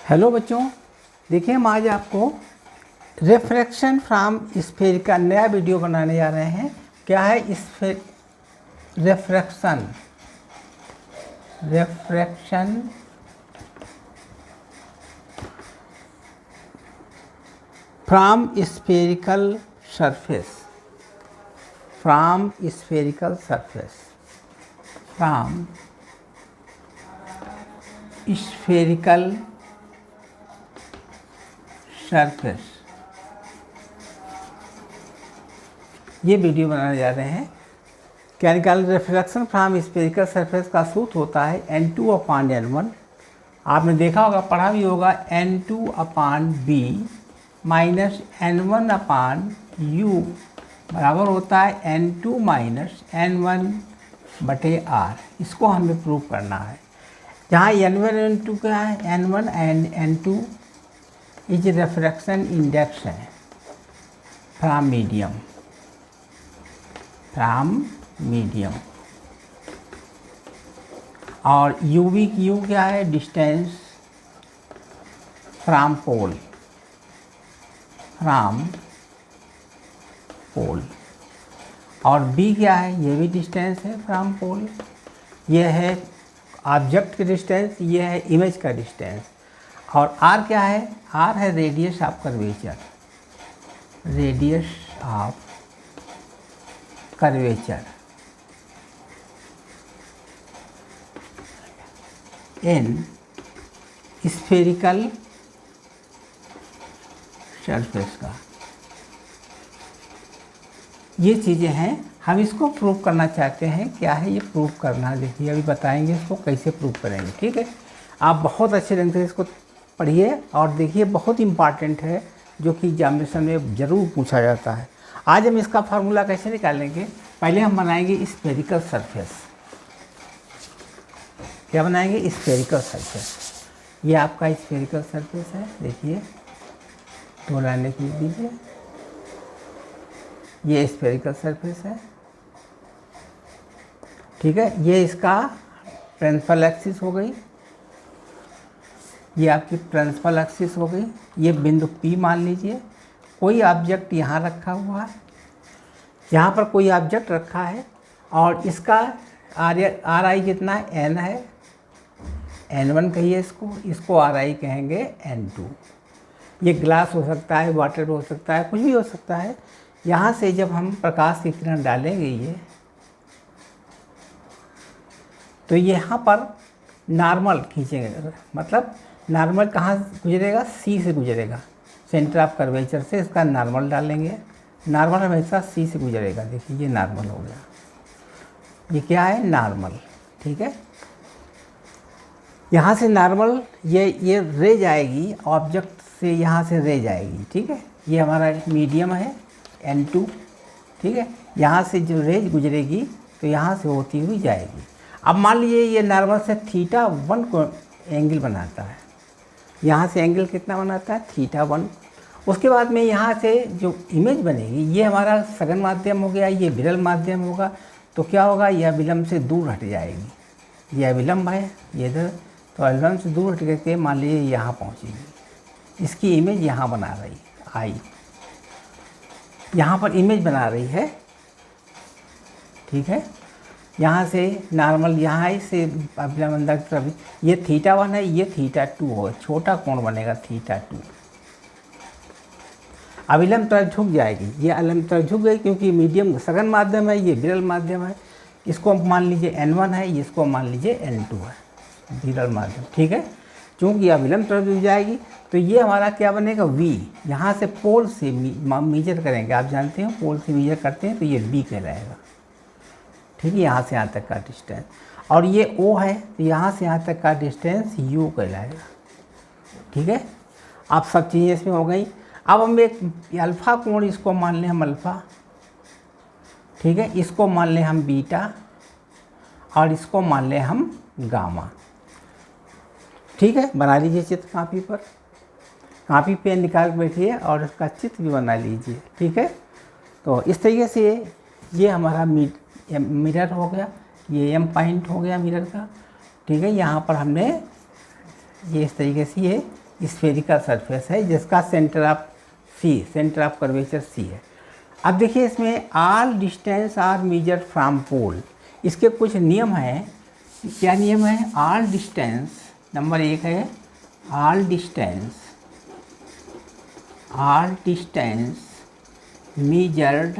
Hello बच्चों, देखिए हम आज आपको रिफ्रैक्शन फ्रॉम स्फीयर का नया वीडियो बनाने जा रहे हैं। क्या है रिफ्रैक्शन फ्रॉम स्फेरिकल सरफेस ये वीडियो बनाने जा रहे हैं। क्या निकाल रिफ्लेक्शन फ्रॉम स्फेरिकल सरफेस का सूत्र होता है N2/N1। आपने देखा होगा, पढ़ा भी होगा, N2/B माइनस N1/U बराबर होता है N2 माइनस N1/R। इसको हमें प्रूव करना है। जहाँ N1 N2 क्या है, N1 and N2 is refraction index है फ्रॉम मीडियम और U क्या है, डिस्टेंस फ्रॉम पोल और B क्या है, ये भी डिस्टेंस है फ्रॉम पोल। ये है ऑब्जेक्ट की डिस्टेंस, ये है इमेज का डिस्टेंस। और R क्या है, R है radius of curvature, in spherical surface का। ये चीज़ें हैं, हम इसको प्रूव करना चाहते हैं। क्या है ये प्रूव करना, देखिए अभी बताएंगे इसको कैसे प्रूव करेंगे। ठीक है, आप बहुत अच्छे ढंग से इसको पढ़िए और देखिए, बहुत इम्पॉर्टेंट है, जो कि एग्जामिनेशन में ज़रूर पूछा जाता है। आज हम इसका फार्मूला कैसे निकालेंगे, पहले हम बनाएंगे स्फेरिकल सरफेस। क्या बनाएंगे, स्फेरिकल सरफेस। ये आपका स्फेरिकल सरफेस है, देखिए दो लाइनें खींच दीजिए। ये स्फेरिकल सरफेस है, ठीक है। ये इसका प्रिंसिपल एक्सिस हो गई, ये आपकी प्रिंसिपल एक्सिस हो गई। ये बिंदु P मान लीजिए। कोई ऑब्जेक्ट यहाँ रखा हुआ है, यहाँ पर कोई ऑब्जेक्ट रखा है और इसका आर आई कितना है, N है, N1 कहिए इसको आर आई कहेंगे N2। ये ग्लास हो सकता है, वाटर हो सकता है, कुछ भी हो सकता है। यहाँ से जब हम प्रकाश की किरण डालेंगे ये, तो यहाँ पर नॉर्मल खींचेंगे, मतलब नॉर्मल कहाँ गुजरेगा, C से गुजरेगा, सेंटर ऑफ कर्वेचर से इसका नॉर्मल डालेंगे। नॉर्मल हमेशा C से गुजरेगा। देखिए ये नॉर्मल हो गया, ये क्या है, नॉर्मल। ठीक है, यहाँ से नॉर्मल ये रे जाएगी ऑब्जेक्ट से, यहाँ से रे जाएगी। ठीक है, ये हमारा मीडियम है N2। ठीक है, यहाँ से जो रेज गुजरेगी तो यहाँ से होती हुई जाएगी। अब मान लीजिए ये नॉर्मल से θ1 को एंगल बनाता है, यहाँ से एंगल कितना बनाता है, θ1। उसके बाद में यहाँ से जो इमेज बनेगी, ये हमारा सघन माध्यम हो गया, ये विरल माध्यम होगा। तो क्या होगा, यह विलंब से दूर हट जाएगी। यह विलंब है, ये इधर, तो विलंब से दूर हट करके मान लीजिए यहाँ पहुँचेगी। इसकी इमेज यहाँ बना रही आई, यहाँ पर इमेज बना रही है। ठीक है, यहाँ से नॉर्मल यहाँ से अभिलंब अंदर की तरफ, ये θ1 है, ये θ2 होगा, छोटा कोण बनेगा θ2। अभिलंब तरफ झुक जाएगी, ये अभिलंब तरफ झुक गई क्योंकि मीडियम सघन माध्यम है, ये विरल माध्यम है। इसको मान लीजिए N1 है, इसको मान लीजिए N2 है, विरल माध्यम। ठीक है, चूँकि अभिलंब तरफ झुक जाएगी तो ये हमारा क्या बनेगा, V। यहाँ से पोल से मीजर करेंगे, आप जानते हैं पोल से मीजर करते हैं तो ये B कहलाएगा। ठीक है, यहाँ से यहाँ तक का डिस्टेंस। और ये O है, तो यहाँ से यहाँ तक का डिस्टेंस U कहलाएगा। ठीक है, आप सब चीज़ें इसमें हो गई। अब हम एक अल्फ़ा कोण, इसको मान लें हम अल्फ़ा। ठीक है, इसको मान लें हम बीटा और इसको मान लें हम गामा। ठीक है, बना लीजिए चित्र कापी पर, कापी पे निकाल के बैठिए और इसका चित्र भी बना लीजिए। ठीक है, तो इस तरीके से ये हमारा मिरर हो गया, ये M पॉइंट हो गया मिरर का। ठीक है, यहाँ पर हमने ये इस तरीके से ये स्फेरिकल सरफेस है जिसका सेंटर ऑफ कर्वेचर सी है। अब देखिए इसमें all distance are measured from pole, इसके कुछ नियम हैं। क्या नियम है? ऑल डिस्टेंस, नंबर 1 है all distance measured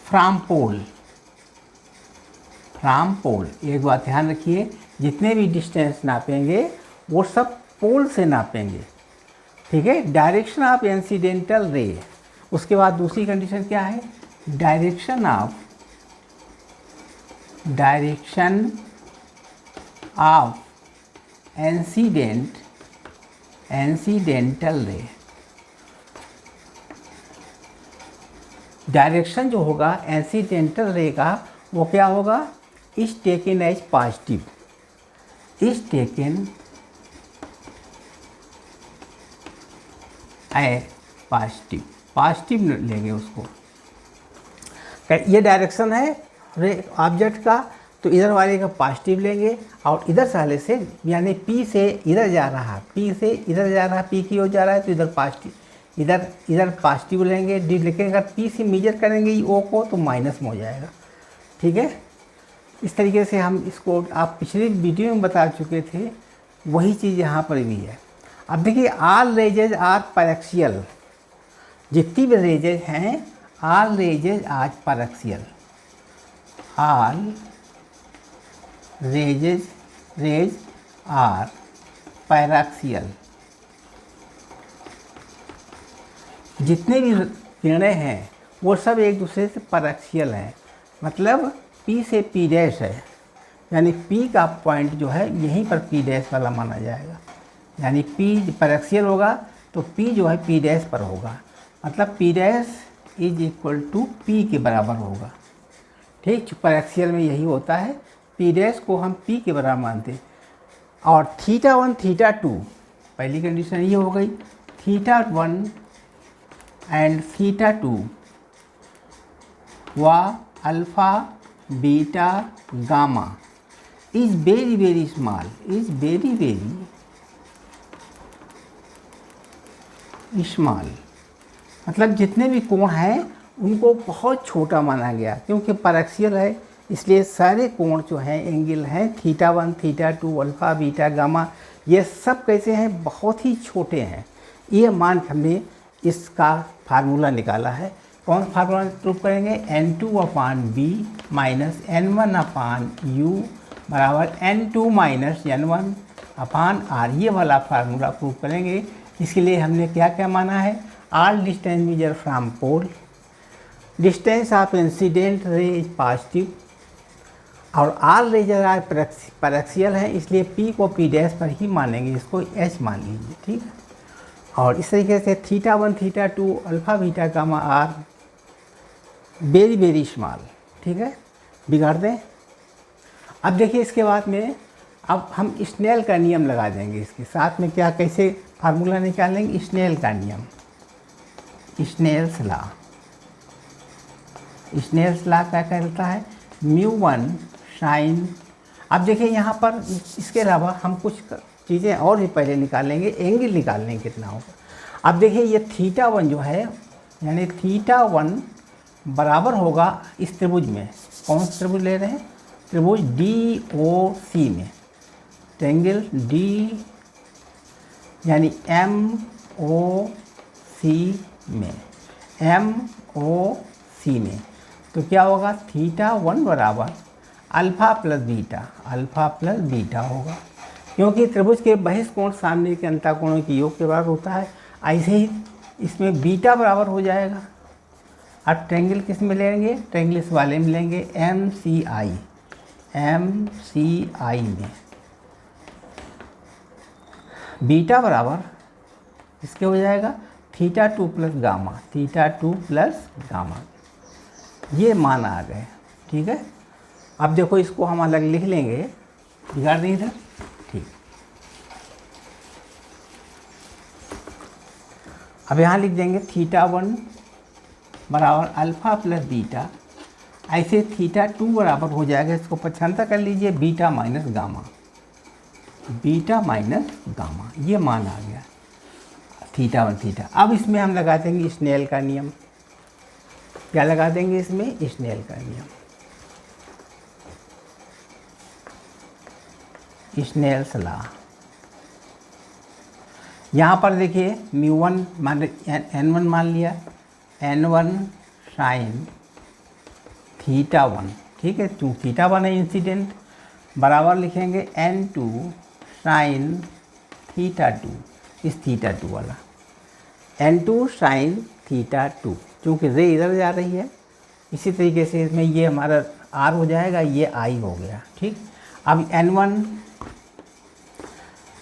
from pole. एक बात ध्यान रखिए, जितने भी डिस्टेंस नापेंगे वो सब पोल से नापेंगे, ठीक है। डायरेक्शन ऑफ इंसिडेंटल रे, उसके बाद दूसरी कंडीशन क्या है? Direction of incidental ray. Direction जो होगा इंसिडेंटल रे का वो क्या होगा? Is taken as positive, positive लेंगे उसको। ये डायरेक्शन है ऑब्जेक्ट का, तो इधर वाले का पॉजिटिव लेंगे और इधर साले से यानी P से इधर जा रहा, P की ओर जा रहा है तो इधर पॉजिटिव, इधर पॉजिटिव लेंगे। लेकिन अगर P से मेजर करेंगे O को तो माइनस में हो जाएगा, ठीक है। इस तरीके से हम इसको आप पिछले वीडियो में बता चुके थे, वही चीज़ यहाँ पर भी है। अब देखिए ऑल रेजेज आर पैरेक्सियल, जितनी भी रेजेज हैं all rays are paraxial, all rays are paraxial. जितने भी किरणें हैं वो सब एक दूसरे से पैरेक्सियल हैं, मतलब P से P डैश है, यानी P का पॉइंट जो है यहीं पर P डैश वाला माना जाएगा। यानी P पैरेक्सियल होगा तो P जो है P डैश पर होगा, मतलब P dash is equal to P के बराबर होगा, ठीक। पैरेक्सियल में यही होता है, P डैश को हम P के बराबर मानते हैं। और θ1 θ2, पहली कंडीशन ये हो गई, θ1 एंड θ2 व alpha beta gamma is very small, मतलब जितने भी कोण हैं उनको बहुत छोटा माना गया, क्योंकि पैरेक्सियल है इसलिए सारे कोण जो हैं एंगल हैं θ1 θ2 अल्फ़ा बीटा गामा, ये सब कैसे हैं? बहुत ही छोटे हैं। ये मान हमने इसका फार्मूला निकाला है। कौन फार्मूला प्रूव करेंगे? N2/B माइनस N1/U बराबर N2 माइनस N1/R, ये वाला फार्मूला प्रूव करेंगे। इसके लिए हमने क्या क्या माना है? All distance measure from pole, distance of incident ray is positive, और ऑल रेजर आर पैरेक्सियल है, इसलिए P को P डैश पर ही मानेंगे, इसको H मान लीजिए, ठीक है। और इस तरीके से θ1 θ2 alpha beta gamma are very small, ठीक है। बिगाड़ दें। अब देखिए इसके बाद में अब हम स्नेल का नियम लगा देंगे इसके साथ में। क्या कैसे फार्मूला निकालेंगे? स्नेल का नियम, स्नेल्स लॉ क्या कहता है? μ1 साइन। अब देखिए यहाँ पर इसके अलावा हम कुछ चीज़ें और भी पहले निकालेंगे, एंगल निकालने कितना होगा। अब देखिए ये θ1 जो है, यानी θ1 बराबर होगा इस त्रिभुज में, कौन सा त्रिभुज ले रहे हैं? त्रिभुज DOC में, ट्रायंगल D यानी MOC में, तो क्या होगा? θ1 बराबर अल्फ़ा प्लस बीटा होगा, क्योंकि त्रिभुज के बहिष्ठ कोण सामने के अंतःकोणों के योग के बराबर होता है। ऐसे ही इसमें बीटा बराबर हो जाएगा। अब ट्रायंगल किस में लेंगे? ट्रायंगल इस वाले में लेंगे, MCI में। बीटा बराबर इसके हो जाएगा θ2 प्लस गामा, ये मान आ गए, ठीक है। अब देखो इसको हम अलग लिख लेंगे, बिगाड़ दें इधर, ठीक। अब यहाँ लिख देंगे θ1 बराबर अल्फ़ा प्लस बीटा, ऐसे θ2 बराबर हो जाएगा, इसको 75 कर लीजिए, beta minus gamma, beta minus gamma, ये मान आ गया थीटा 1 थीटा। अब इसमें हम लगा देंगे स्नेल का नियम। क्या लगा देंगे इसमें? स्नेल का नियम, स्नेल्स लॉ। यहाँ पर देखिए μ1 मान n1 मान लिया, n1 साइन थीटा 1, ठीक है, चूँकि थीटा 1 है इंसिडेंट, बराबर लिखेंगे n2 साइन थीटा 2, इस थीटा 2 वाला n2 साइन थीटा 2, चूँकि रे इधर जा रही है, इसी तरीके से इसमें ये हमारा r हो जाएगा, ये i हो गया, ठीक। अब n1,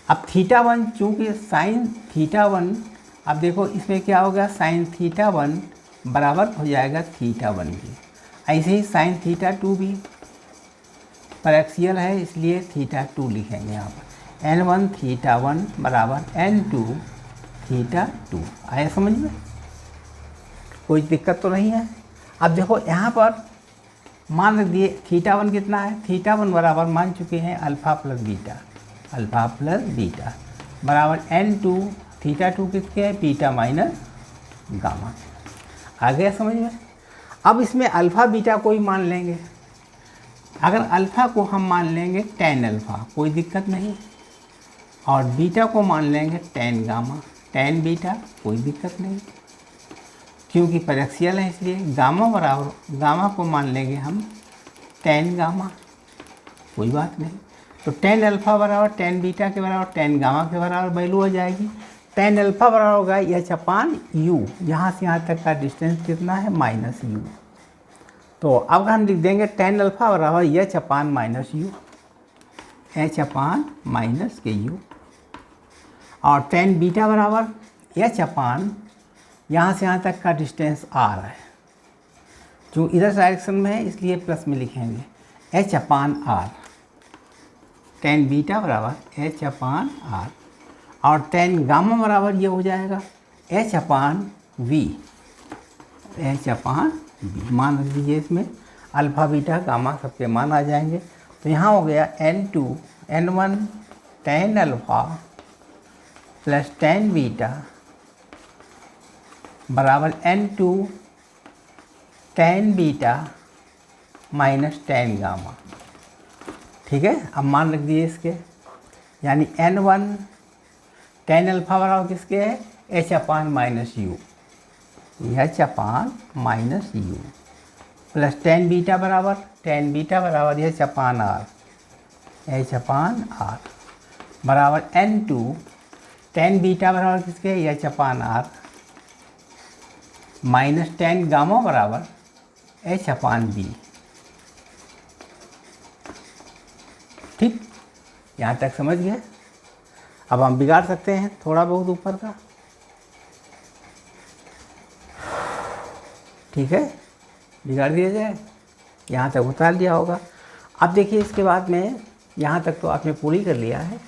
अब थीटा 1 चूँकि साइन थीटा 1, अब देखो इसमें क्या हो गया, साइन थीटा 1 बराबर हो जाएगा थीटा 1 की। ऐसे ही साइन थीटा 2 भी परैक्सियल है, इसलिए थीटा 2 लिखेंगे यहाँ पर। n1 थीटा 1 बराबर n2 थीटा 2। आया समझ में? कोई दिक्कत तो नहीं है। अब देखो यहाँ पर मान दिए थीटा 1 कितना है, थीटा 1 बराबर मान चुके हैं alpha plus beta, alpha plus beta बराबर n2 थीटा 2 किसके है, बीटा माइनस गामा। आ गया समझ में? अब इसमें अल्फ़ा बीटा कोई मान लेंगे। अगर अल्फ़ा को हम मान लेंगे tan अल्फ़ा, कोई दिक्कत नहीं, और बीटा को मान लेंगे tan गामा, tan बीटा, कोई दिक्कत नहीं, क्योंकि परैक्सियल है इसलिए। गामा बराबर, गामा को मान लेंगे हम tan गामा, कोई बात नहीं। तो tan अल्फ़ा बराबर tan बीटा के बराबर tan गामा के बराबर वैल्यू हो जाएगी। tan अल्फ़ा बराबर होगा h/u, यहाँ से यहाँ तक का डिस्टेंस कितना है, -u। तो अब हम लिख देंगे tan अल्फ़ा बराबर h/-u, h/-u, और tan बीटा बराबर h/, यहाँ से यहाँ तक का डिस्टेंस r है, जो इधर डायरेक्शन में है इसलिए प्लस में लिखेंगे h/r। tan बीटा बराबर h/r, और tan गामा बराबर ये हो जाएगा h/v, h/v। मान रख दीजिए, इसमें अल्फ़ा बीटा गामा सबके मान आ जाएंगे। तो यहाँ हो गया n1 tan alpha plus tan beta बराबर n2 tan beta minus tan gamma, ठीक है। अब मान रख दिए इसके, यानी n1 tan अल्फ़ा बराबर किसके है, h/-u, h/-u, plus tan beta बराबर h/r, h/r बराबर n2 tan बीटा बराबर किसके है, h/r, माइनस tan गामा बराबर h/v, ठीक। यहाँ तक समझ गए? अब हम बिगाड़ सकते हैं थोड़ा बहुत ऊपर का, ठीक है, बिगाड़ दिया जाए। यहाँ तक उतार दिया होगा। अब देखिए इसके बाद में यहाँ तक तो आपने पूरी कर लिया है।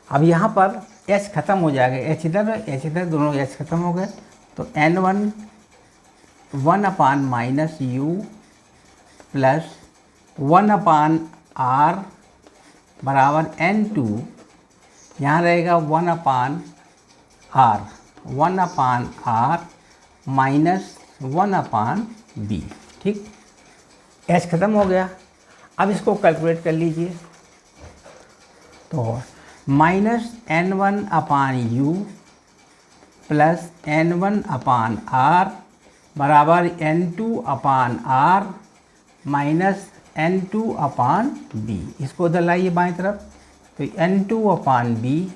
अब यहाँ पर h खत्म हो जाएगा, h इधर दोनों h खत्म हो गए। तो n1 1/-u प्लस 1/r बराबर n2, यहाँ रहेगा 1/r, 1/r माइनस 1/b, ठीक। h खत्म हो गया। अब इसको कैलकुलेट कर लीजिए। तो माइनस n1/u प्लस n1/r बराबर n2/r माइनस n2/b। इसको उधर लाइए बाएं तरफ, तो n2/b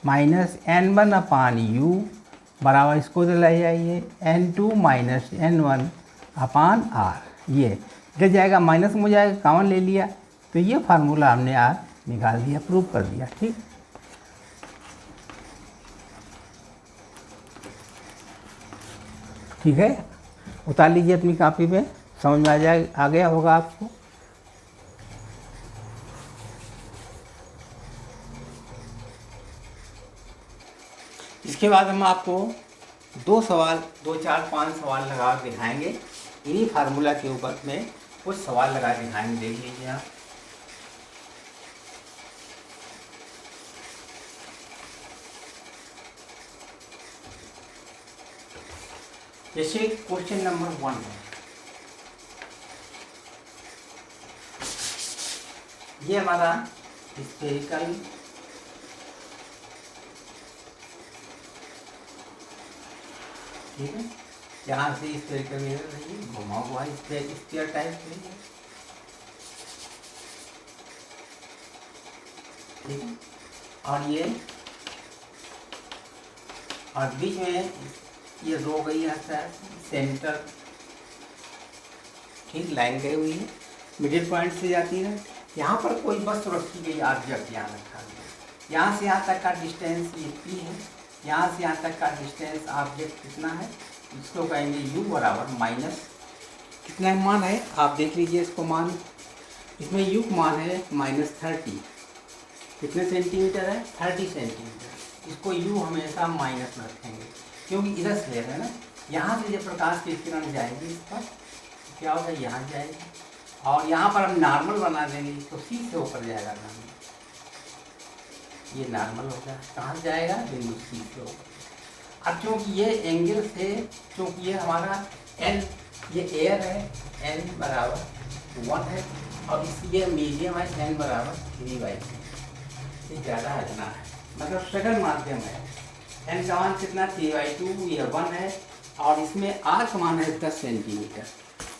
माइनस n1/u बराबर, इसको उधर ले जाइए n2 माइनस n1/r। ये इधर जाएगा, माइनस में हो जाएगा, कॉमन ले लिया, तो ये फार्मूला हमने आज निकाल दिया, प्रूव कर दिया, ठीक। ठीक है, उतार लीजिए अपनी कॉपी में, समझ में आ गया होगा आपको। इसके बाद हम आपको दो सवाल, दो चार पांच सवाल लगा के दिखाएंगे इन्हीं फार्मूला के ऊपर में, कुछ सवाल लगा के दिखाएंगे, देख लीजिए आप। जैसे क्वेश्चन नंबर 1 है, ये हमारा स्फेरिकल ठीक है, यहाँ से स्फेरिकल मिरर रही घुमा हुआ स्फीयर टाइप है, ठीक है, और ये और बीच में ये रो गई है सेंटर, ठीक, लाइन गई हुई है, मिडिल पॉइंट से जाती है। यहाँ पर कोई वस्तु रखी गई, ऑब्जेक्ट यहाँ रखा गया, यहाँ से यहाँ तक का डिस्टेंस ये p है, यहाँ से यहाँ तक का डिस्टेंस ऑब्जेक्ट कितना है, इसको कहेंगे u बराबर माइनस कितना मान है, आप देख लीजिए इसको मान, इसमें u मान है -30, कितने सेंटीमीटर है, 30 सेंटीमीटर, इसको u हमेशा माइनस में रखेंगे क्योंकि इधर से ले रहे हैं ना, यहाँ से जब प्रकाश की किरण जाएगी इस पर क्या होगा, यहाँ जाएगी, और यहाँ पर हम नॉर्मल बना देंगे तो सी से ऊपर जाएगा नॉर्मल, ये नॉर्मल होगा, कहाँ जाएगा, बिल्कुल सी से ऊपर। अब चूँकि ये एंगल से, चूँकि ये हमारा एल, ये एयर है, एन बराबर 1 है, और ये मीडियम है, एन बराबर 3/2, ये ज़्यादा हटना है, मतलब सघन माध्यम है, एन का मान कितना 3/2, ये 1 है, और इसमें आर का मान है 10 सेंटीमीटर,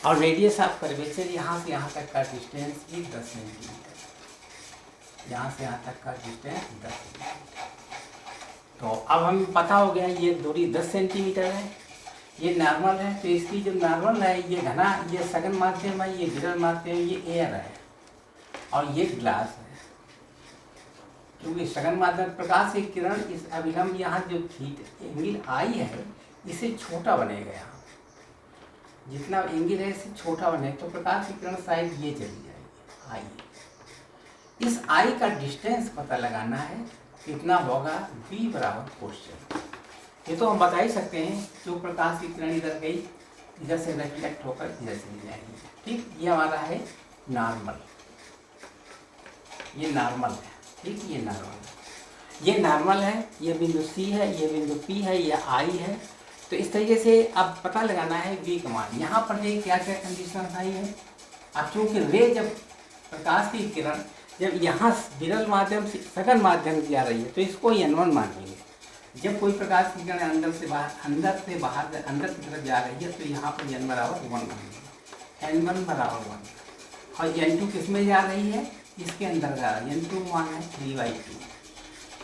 और रेडियस ऑफ कर्वेचर यहाँ से यहाँ तक का डिस्टेंस भी 10 सेंटीमीटर, यहाँ से यहाँ तक का डिस्टेंस 10 सेंटीमीटर। तो अब हमें पता हो गया ये दूरी 10 सेंटीमीटर है, ये नॉर्मल है, तो इसकी जो नॉर्मल है ये घना, ये सघन माध्यम है, ये विरल माध्यम, ये एयर है, और ये ग्लास है, क्योंकि सघन माध्यम प्रकाश की किरण इस अभिलंब यहाँ जो एंगल आई है इसे छोटा बनेगा, यहाँ जितना एंगल है इससे छोटा बनेगा, तो प्रकाश की किरण शायद ये चली जाएगी आई, इस आई का डिस्टेंस पता लगाना है, कितना होगा, v बराबर क्वेश्चन, ये तो हम बता ही सकते हैं, जो प्रकाश की किरण इधर गई, इधर से रिफ्लेक्ट होकर इधर चली जाएगी, ठीक, ये हमारा है नॉर्मल, ये नॉर्मल है, ठीक, ये नॉर्मल है, ये नॉर्मल है, ये बिंदु C है, ये बिंदु P है, ये I है, तो इस तरीके से अब पता लगाना है v का मान। यहाँ पर ये क्या क्या कंडीशन आई है, अब चूँकि रे जब प्रकाश की किरण जब यहाँ विरल माध्यम से सघन माध्यम से जा रही है तो इसको n1 मानेंगे, जब कोई प्रकाश की किरण अंदर से बाहर अंदर की तरफ जा रही है तो यहाँ पर n बराबर 1 मानेंगे, n1 बराबर 1, और n2 किस में जा रही है, इसके अंदर जा रहा है, n2 मान है 3/2,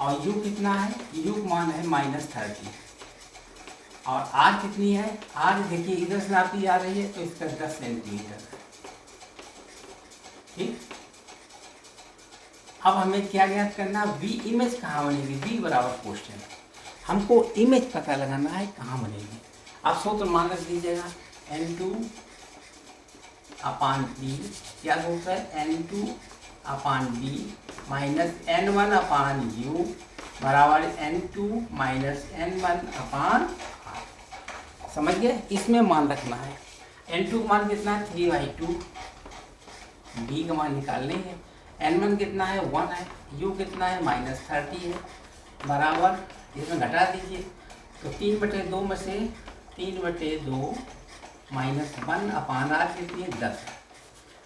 और u कितना है, u मान है -30, और r कितनी है, r देखिए इधर से नापी आ रही है तो इसका 10 सेंटीमीटर है, ठीक। अब हमें क्या ज्ञात करना, v इमेज कहाँ बनेगी, v बराबर क्वेश्चन, हमको इमेज पता लगाना है कहाँ बनेगी। आप सूत्र मान रख दीजिएगा, n2/p, क्या सूत्र है, n2/b माइनस n1/u बराबर n2 माइनस n1/r, समझ गए, इसमें मान रखना है, n2 का मान कितना है 3/2, b का मान निकाल लेंगे, n1 कितना है 1 है, u कितना है -30 है, बराबर इसमें घटा दीजिए, तो 3/2 में से 3/2 माइनस 1/r कितनी है 10 है,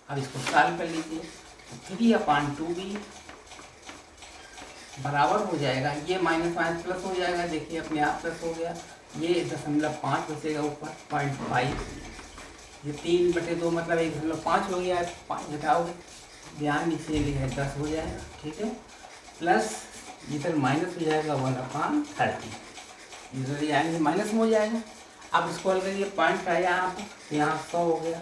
अब इसको सॉल्व कर लीजिए, 3/2 भी बराबर हो जाएगा, ये माइनस प्लस हो जाएगा, देखिए अपने आप प्लस हो गया, ये 0.5 बचेगा ऊपर 0.5, ये 3/2 मतलब 1.5 हो गया, 5 घटाओगे, ध्यान नीचे लिखा है 10 हो जाएगा, ठीक है, प्लस इधर माइनस हो जाएगा 1/30, इधर यानी माइनस में हो जाएगा। अब इसको हल करिए, पॉइंट का यहाँ पर, यहाँ 100 हो गया,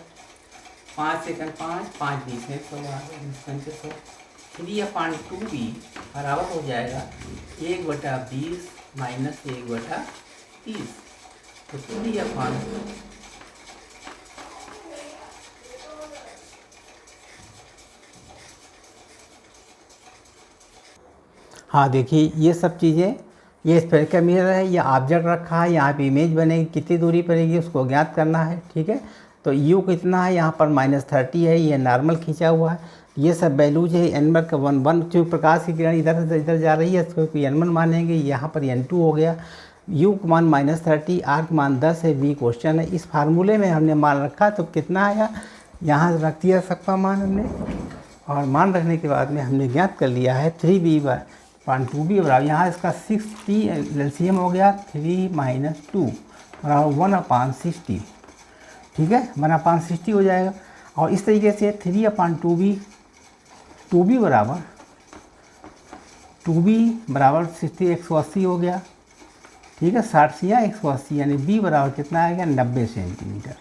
5 सेकंड 5 20 में 100 आ गया, 100, 3/2 भी बराबर हो जाएगा 1/20 माइनस 1/30, तो 3/2 हाँ देखिए ये सब चीज़ें ये स्फेरिकल मिरर है, ये ऑब्जेक्ट रखा है, यहाँ पे इमेज बनेगी, कितनी दूरी पड़ेगी उसको ज्ञात करना है। ठीक है, तो यू कितना है, यहाँ पर -30 है, ये नॉर्मल खींचा हुआ है। ये सब वैल्यूज है, n का 1 चूँकि प्रकाश की किरण इधर से इधर जा रही है, इसको n1 मानेंगे, यहाँ पर n2 हो गया। u का मान -30, r का मान 10 है, v क्वेश्चन है। इस फार्मूले में हमने मान रखा तो कितना आया, यहाँ रख दिया सबका मान हमने, और मान रखने के बाद में हमने ज्ञात कर लिया है 3b/2b बराबर, यहाँ इसका 6t एलसीएम हो गया, 3 - 2 बराबर 1/60। ठीक है, 1/60 हो जाएगा। और इस तरीके से 3/2b, 2b बराबर 60 180 हो गया। ठीक है, 60 या 180, यानी b बराबर कितना आएगा, 90 सेंटीमीटर।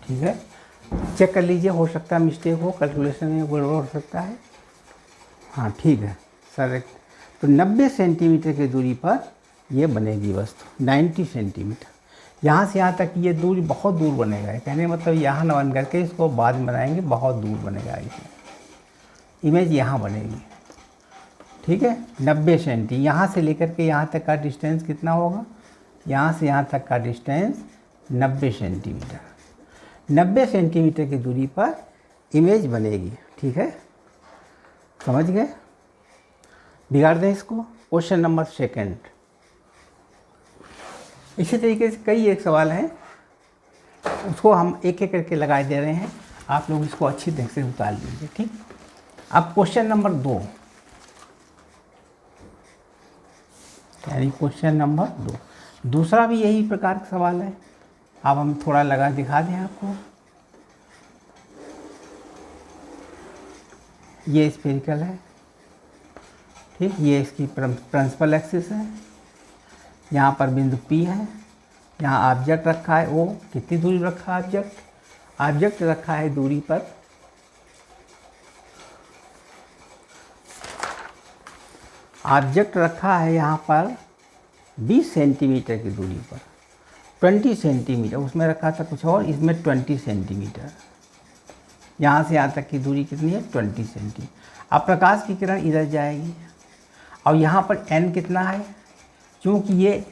ठीक है, चेक कर लीजिए, हो सकता है मिस्टेक हो, कैलकुलेशन में गड़बड़ हो सकता है। हाँ ठीक है सर, तो 90 सेंटीमीटर की दूरी पर ये बनेगी वस्तु, 90 सेंटीमीटर। यहाँ से यहाँ तक ये दूरी बहुत दूर बनेगा, कहने मतलब यहाँ न बन करके इसको बाद में बनाएंगे, बहुत दूर बनेगा इसमें, इमेज यहाँ बनेगी। ठीक है, 90 सेंटी, यहाँ से लेकर के यहाँ तक का डिस्टेंस कितना होगा, यहाँ से यहाँ तक का डिस्टेंस 90 सेंटीमीटर। 90 सेंटीमीटर की दूरी पर इमेज बनेगी। ठीक है, समझ गए। बिगाड़ दें इसको। Question number 2। इसी तरीके से कई एक सवाल हैं, उसको हम एक एक करके लगाए दे रहे हैं, आप लोग इसको अच्छी तरह से उतार लीजिए। ठीक, अब क्वेश्चन नंबर 2, यानी क्वेश्चन नंबर 2, दूसरा भी यही प्रकार का सवाल है। अब हम थोड़ा लगा दिखा दें आपको। ये स्फेरिकल है, ठीक, ये इसकी प्रिंसिपल एक्सिस है, यहाँ पर बिंदु P है, यहाँ ऑब्जेक्ट रखा है O, कितनी दूरी रखा है ऑब्जेक्ट रखा है दूरी पर ऑब्जेक्ट रखा है यहाँ पर 20 सेंटीमीटर की दूरी पर, 20 सेंटीमीटर, उसमें रखा था कुछ और, इसमें 20 सेंटीमीटर। यहाँ से यहाँ तक की दूरी कितनी है, 20 सेंटीमीटर। अब प्रकाश की किरण इधर जाएगी और यहाँ पर n कितना है, क्योंकि ये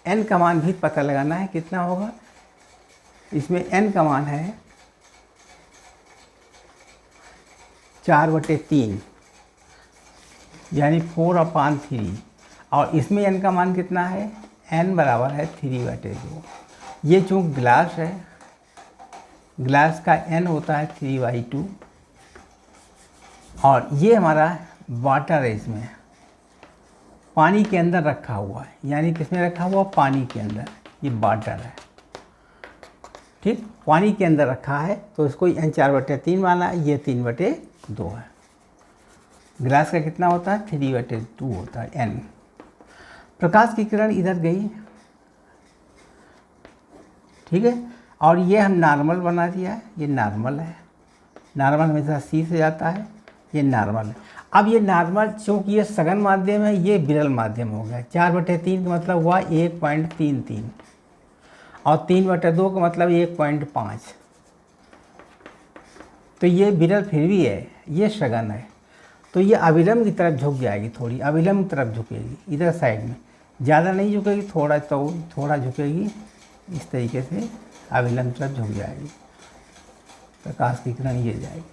n का मान भी पता लगाना है, कितना होगा, इसमें n का मान है 4/3, यानी 4/3, और इसमें n का मान कितना है, n बराबर है 3/2। ये चूँकि ग्लास है, ग्लास का n होता है 3/2, और ये हमारा वाटर है, इसमें पानी के अंदर रखा हुआ है, यानी किसमें रखा हुआ, पानी के अंदर, ये वाटर है। ठीक, पानी के अंदर रखा है तो इसको n 4/3 माना, ये 3/2 है। ग्लास का कितना होता है, 3/2 होता है n। प्रकाश की किरण इधर गई, ठीक है, और ये हम नॉर्मल बना दिया है, ये नॉर्मल है, नॉर्मल हमेशा C से जाता है, ये नॉर्मल है। अब ये नॉर्मल चूँकि ये सघन माध्यम है, ये विरल माध्यम हो गया। 4/3 का मतलब हुआ 1.33, और 3/2 का मतलब 1.5। तो ये विरल फिर भी है, ये सघन है, तो ये अविलंब की तरफ झुक जाएगी, थोड़ी अविलंब की तरफ झुकेगी, इधर साइड में, ज़्यादा नहीं झुकेगी, थोड़ा झुकेगी, इस तरीके से अविलंब की तरफ झुक जाएगी, प्रकाश की किरण ये जाएगी।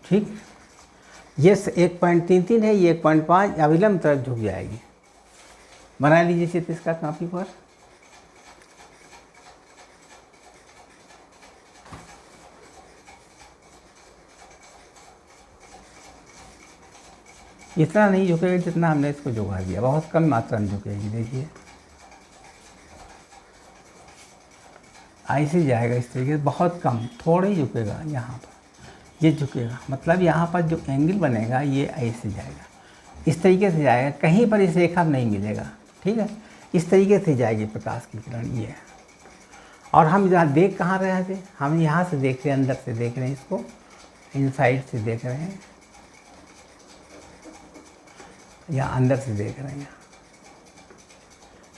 ठीक, ये 1.33 है, ये 1.5, अविलंब तरफ झुक जाएगी। बना लीजिए चित्र इसका कापी पर। इतना नहीं झुकेगी जितना हमने इसको झुका दिया, बहुत कम मात्रा में झुकेगी। देखिए ऐसे जाएगा इस तरीके से, बहुत कम, थोड़ा ही झुकेगा, यहाँ पर ये झुकेगा, मतलब यहाँ पर जो एंगल बनेगा ये ऐसे जाएगा, इस तरीके से जाएगा, कहीं पर इस रेखा नहीं मिलेगा। ठीक है, इस तरीके से जाएगी प्रकाश की किरण ये। और हम यहाँ देख कहाँ रहे थे, हम यहाँ से देख रहे हैं, अंदर से देख रहे हैं, इसको इनसाइड से देख रहे हैं, या अंदर से देख रहे हैं,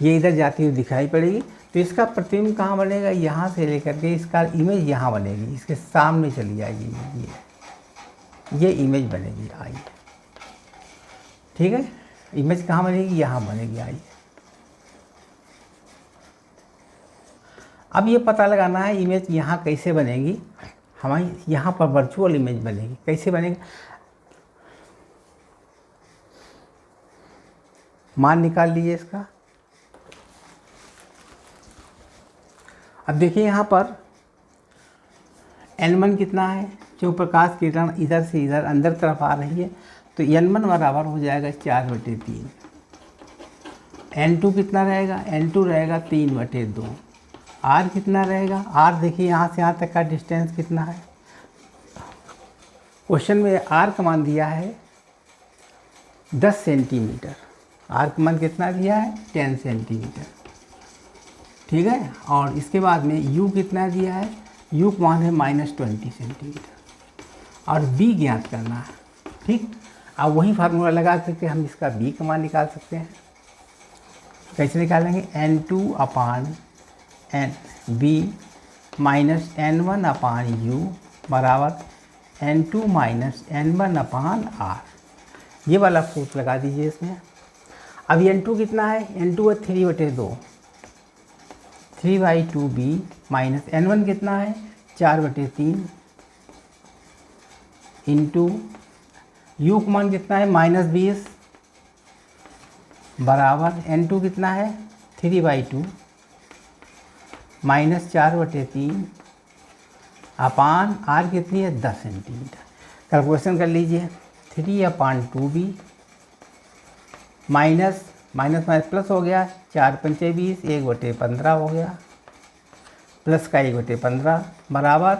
ये इधर जाती हुई दिखाई पड़ेगी। तो इसका प्रतिबिंब कहाँ बनेगा, यहाँ से लेकर के इसका इमेज यहाँ बनेगी, इसके सामने चली जाएगी ये। ये इमेज बनेगी आई। ठीक है, इमेज कहाँ बनेगी, यहाँ बनेगी आई। अब ये पता लगाना है इमेज यहाँ कैसे बनेगी, हमारी यहाँ पर वर्चुअल इमेज बनेगी, कैसे बनेगी, मान निकाल लीजिए इसका। अब देखिए यहाँ पर n1 कितना है, जो प्रकाश किरण इधर से इधर अंदर तरफ आ रही है, तो n1 बराबर हो जाएगा 4/3। n2 कितना रहेगा, n2 रहेगा 3/2। r कितना रहेगा, r देखिए यहाँ से यहाँ तक का डिस्टेंस कितना है, क्वेश्चन में r का मान दिया है 10 सेंटीमीटर, r का मान कितना दिया है 10 सेंटीमीटर। ठीक है, और इसके बाद में u कितना दिया है, u का मान है -20 सेंटीमीटर और b ज्ञात करना है। ठीक, अब वही फार्मूला लगा करके हम इसका b का मान निकाल सकते हैं। कैसे निकालेंगे, n2/b -n1/u बराबर n2 -n1/r। ये वाला सूत्र लगा दीजिए इसमें। अब n2 कितना है, n2 है 3/2, 3/2b माइनस n1 कितना है 4/3 इंटू u का मान कितना है -20 बराबर n2 कितना है 3/2 -4/3 अपान r कितनी है 10 सेंटीमीटर। कैलकुलेशन कर लीजिए, 3/2b माइनस माइनस प्लस हो गया, 4×5 20, 1/15 हो गया, प्लस का 1/15 बराबर,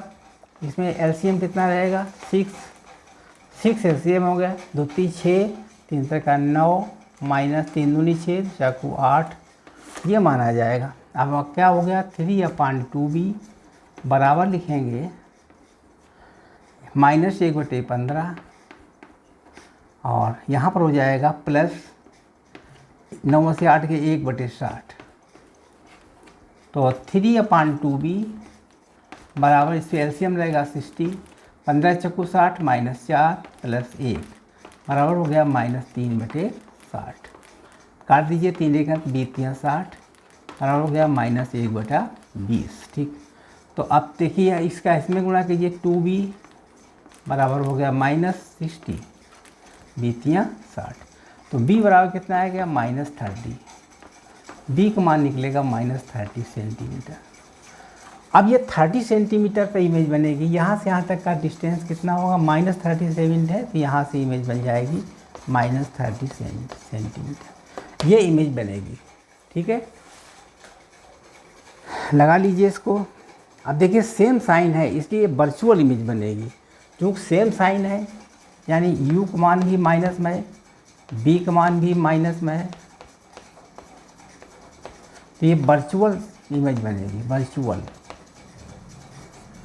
इसमें एलसीएम कितना रहेगा 6 एलसीएम हो गया, 2 3 6, 3 का 9 माइनस 3 दूनी 6, चाकू 8, ये माना जाएगा। अब क्या हो गया 3/2b बराबर लिखेंगे -1/15 और यहाँ पर हो जाएगा प्लस 9 से 8 के 1/60, तो 3/2b बराबर, इस पर एलसीएम रहेगा 60, 15 चक्कू 60 माइनस 4 प्लस 1 बराबर हो गया -3/60। काट दीजिए, 3 एक 20×60 बराबर हो गया -1/20। ठीक, तो अब देखिए इसका इसमें गुणा कीजिए, 2b बराबर हो गया -60 20×60, तो b बराबर कितना आएगा -30, b का मान निकलेगा -30 सेंटीमीटर। अब ये 30 सेंटीमीटर पर इमेज बनेगी, यहाँ से यहाँ तक का डिस्टेंस कितना होगा -37 है, तो यहाँ से इमेज बन जाएगी -30 सेंटीमीटर, ये इमेज बनेगी। ठीक है, लगा लीजिए इसको। अब देखिए सेम साइन है इसलिए वर्चुअल इमेज बनेगी, क्योंकि सेम साइन है यानी u का मान भी माइनस में है, b का मान भी माइनस में है, तो ये वर्चुअल इमेज बनेगी, वर्चुअल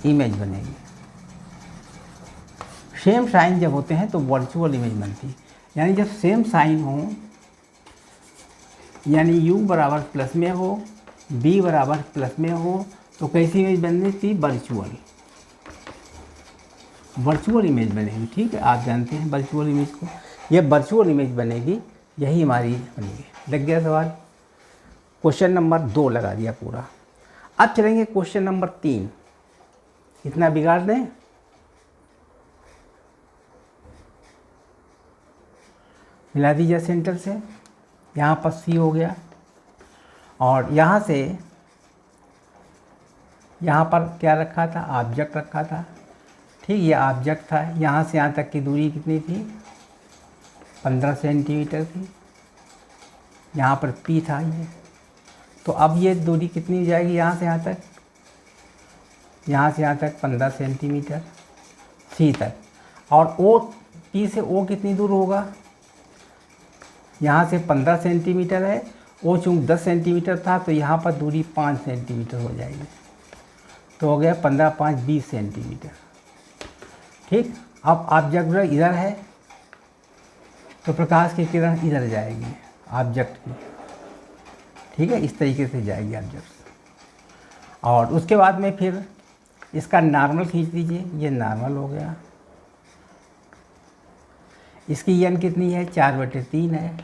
इमेज बनेगी। सेम साइन जब होते हैं तो वर्चुअल इमेज बनती है, यानी जब सेम साइन हो, यानी u बराबर प्लस में हो, b बराबर प्लस में हो, तो कैसी इमेज बननी थी, वर्चुअल इमेज बनेगी। ठीक है, आप जानते हैं वर्चुअल इमेज को, ये वर्चुअल इमेज बनेगी, यही हमारी बनेगी। लग गया सवाल, क्वेश्चन नंबर 2 लगा दिया पूरा। अब चलेंगे क्वेश्चन नंबर 3, इतना बिगाड़ दें, मिला दीजिए सेंटर से, यहाँ पर C हो गया और यहाँ से यहाँ पर क्या रखा था, ऑब्जेक्ट रखा था। ठीक, ये ऑब्जेक्ट था, यहाँ से यहाँ तक की दूरी कितनी थी 15 सेंटीमीटर थी, यहाँ पर P था ये, तो अब ये दूरी कितनी हो जाएगी यहाँ से यहाँ तक 15 सेंटीमीटर C तक, और O P से O कितनी दूर होगा, यहाँ से 15 सेंटीमीटर है, O चूँकि 10 सेंटीमीटर था तो यहाँ पर दूरी 5 सेंटीमीटर हो जाएगी, तो हो गया 15 5 20 सेंटीमीटर। ठीक, अब ऑब्जेक्ट इधर है तो प्रकाश की किरण इधर जाएगी ऑब्जेक्ट की। ठीक है, इस तरीके से जाएगी ऑब्जेक्ट, और उसके बाद में फिर इसका नॉर्मल खींच दीजिए, ये नॉर्मल हो गया, इसकी n कितनी है, 4/3 है।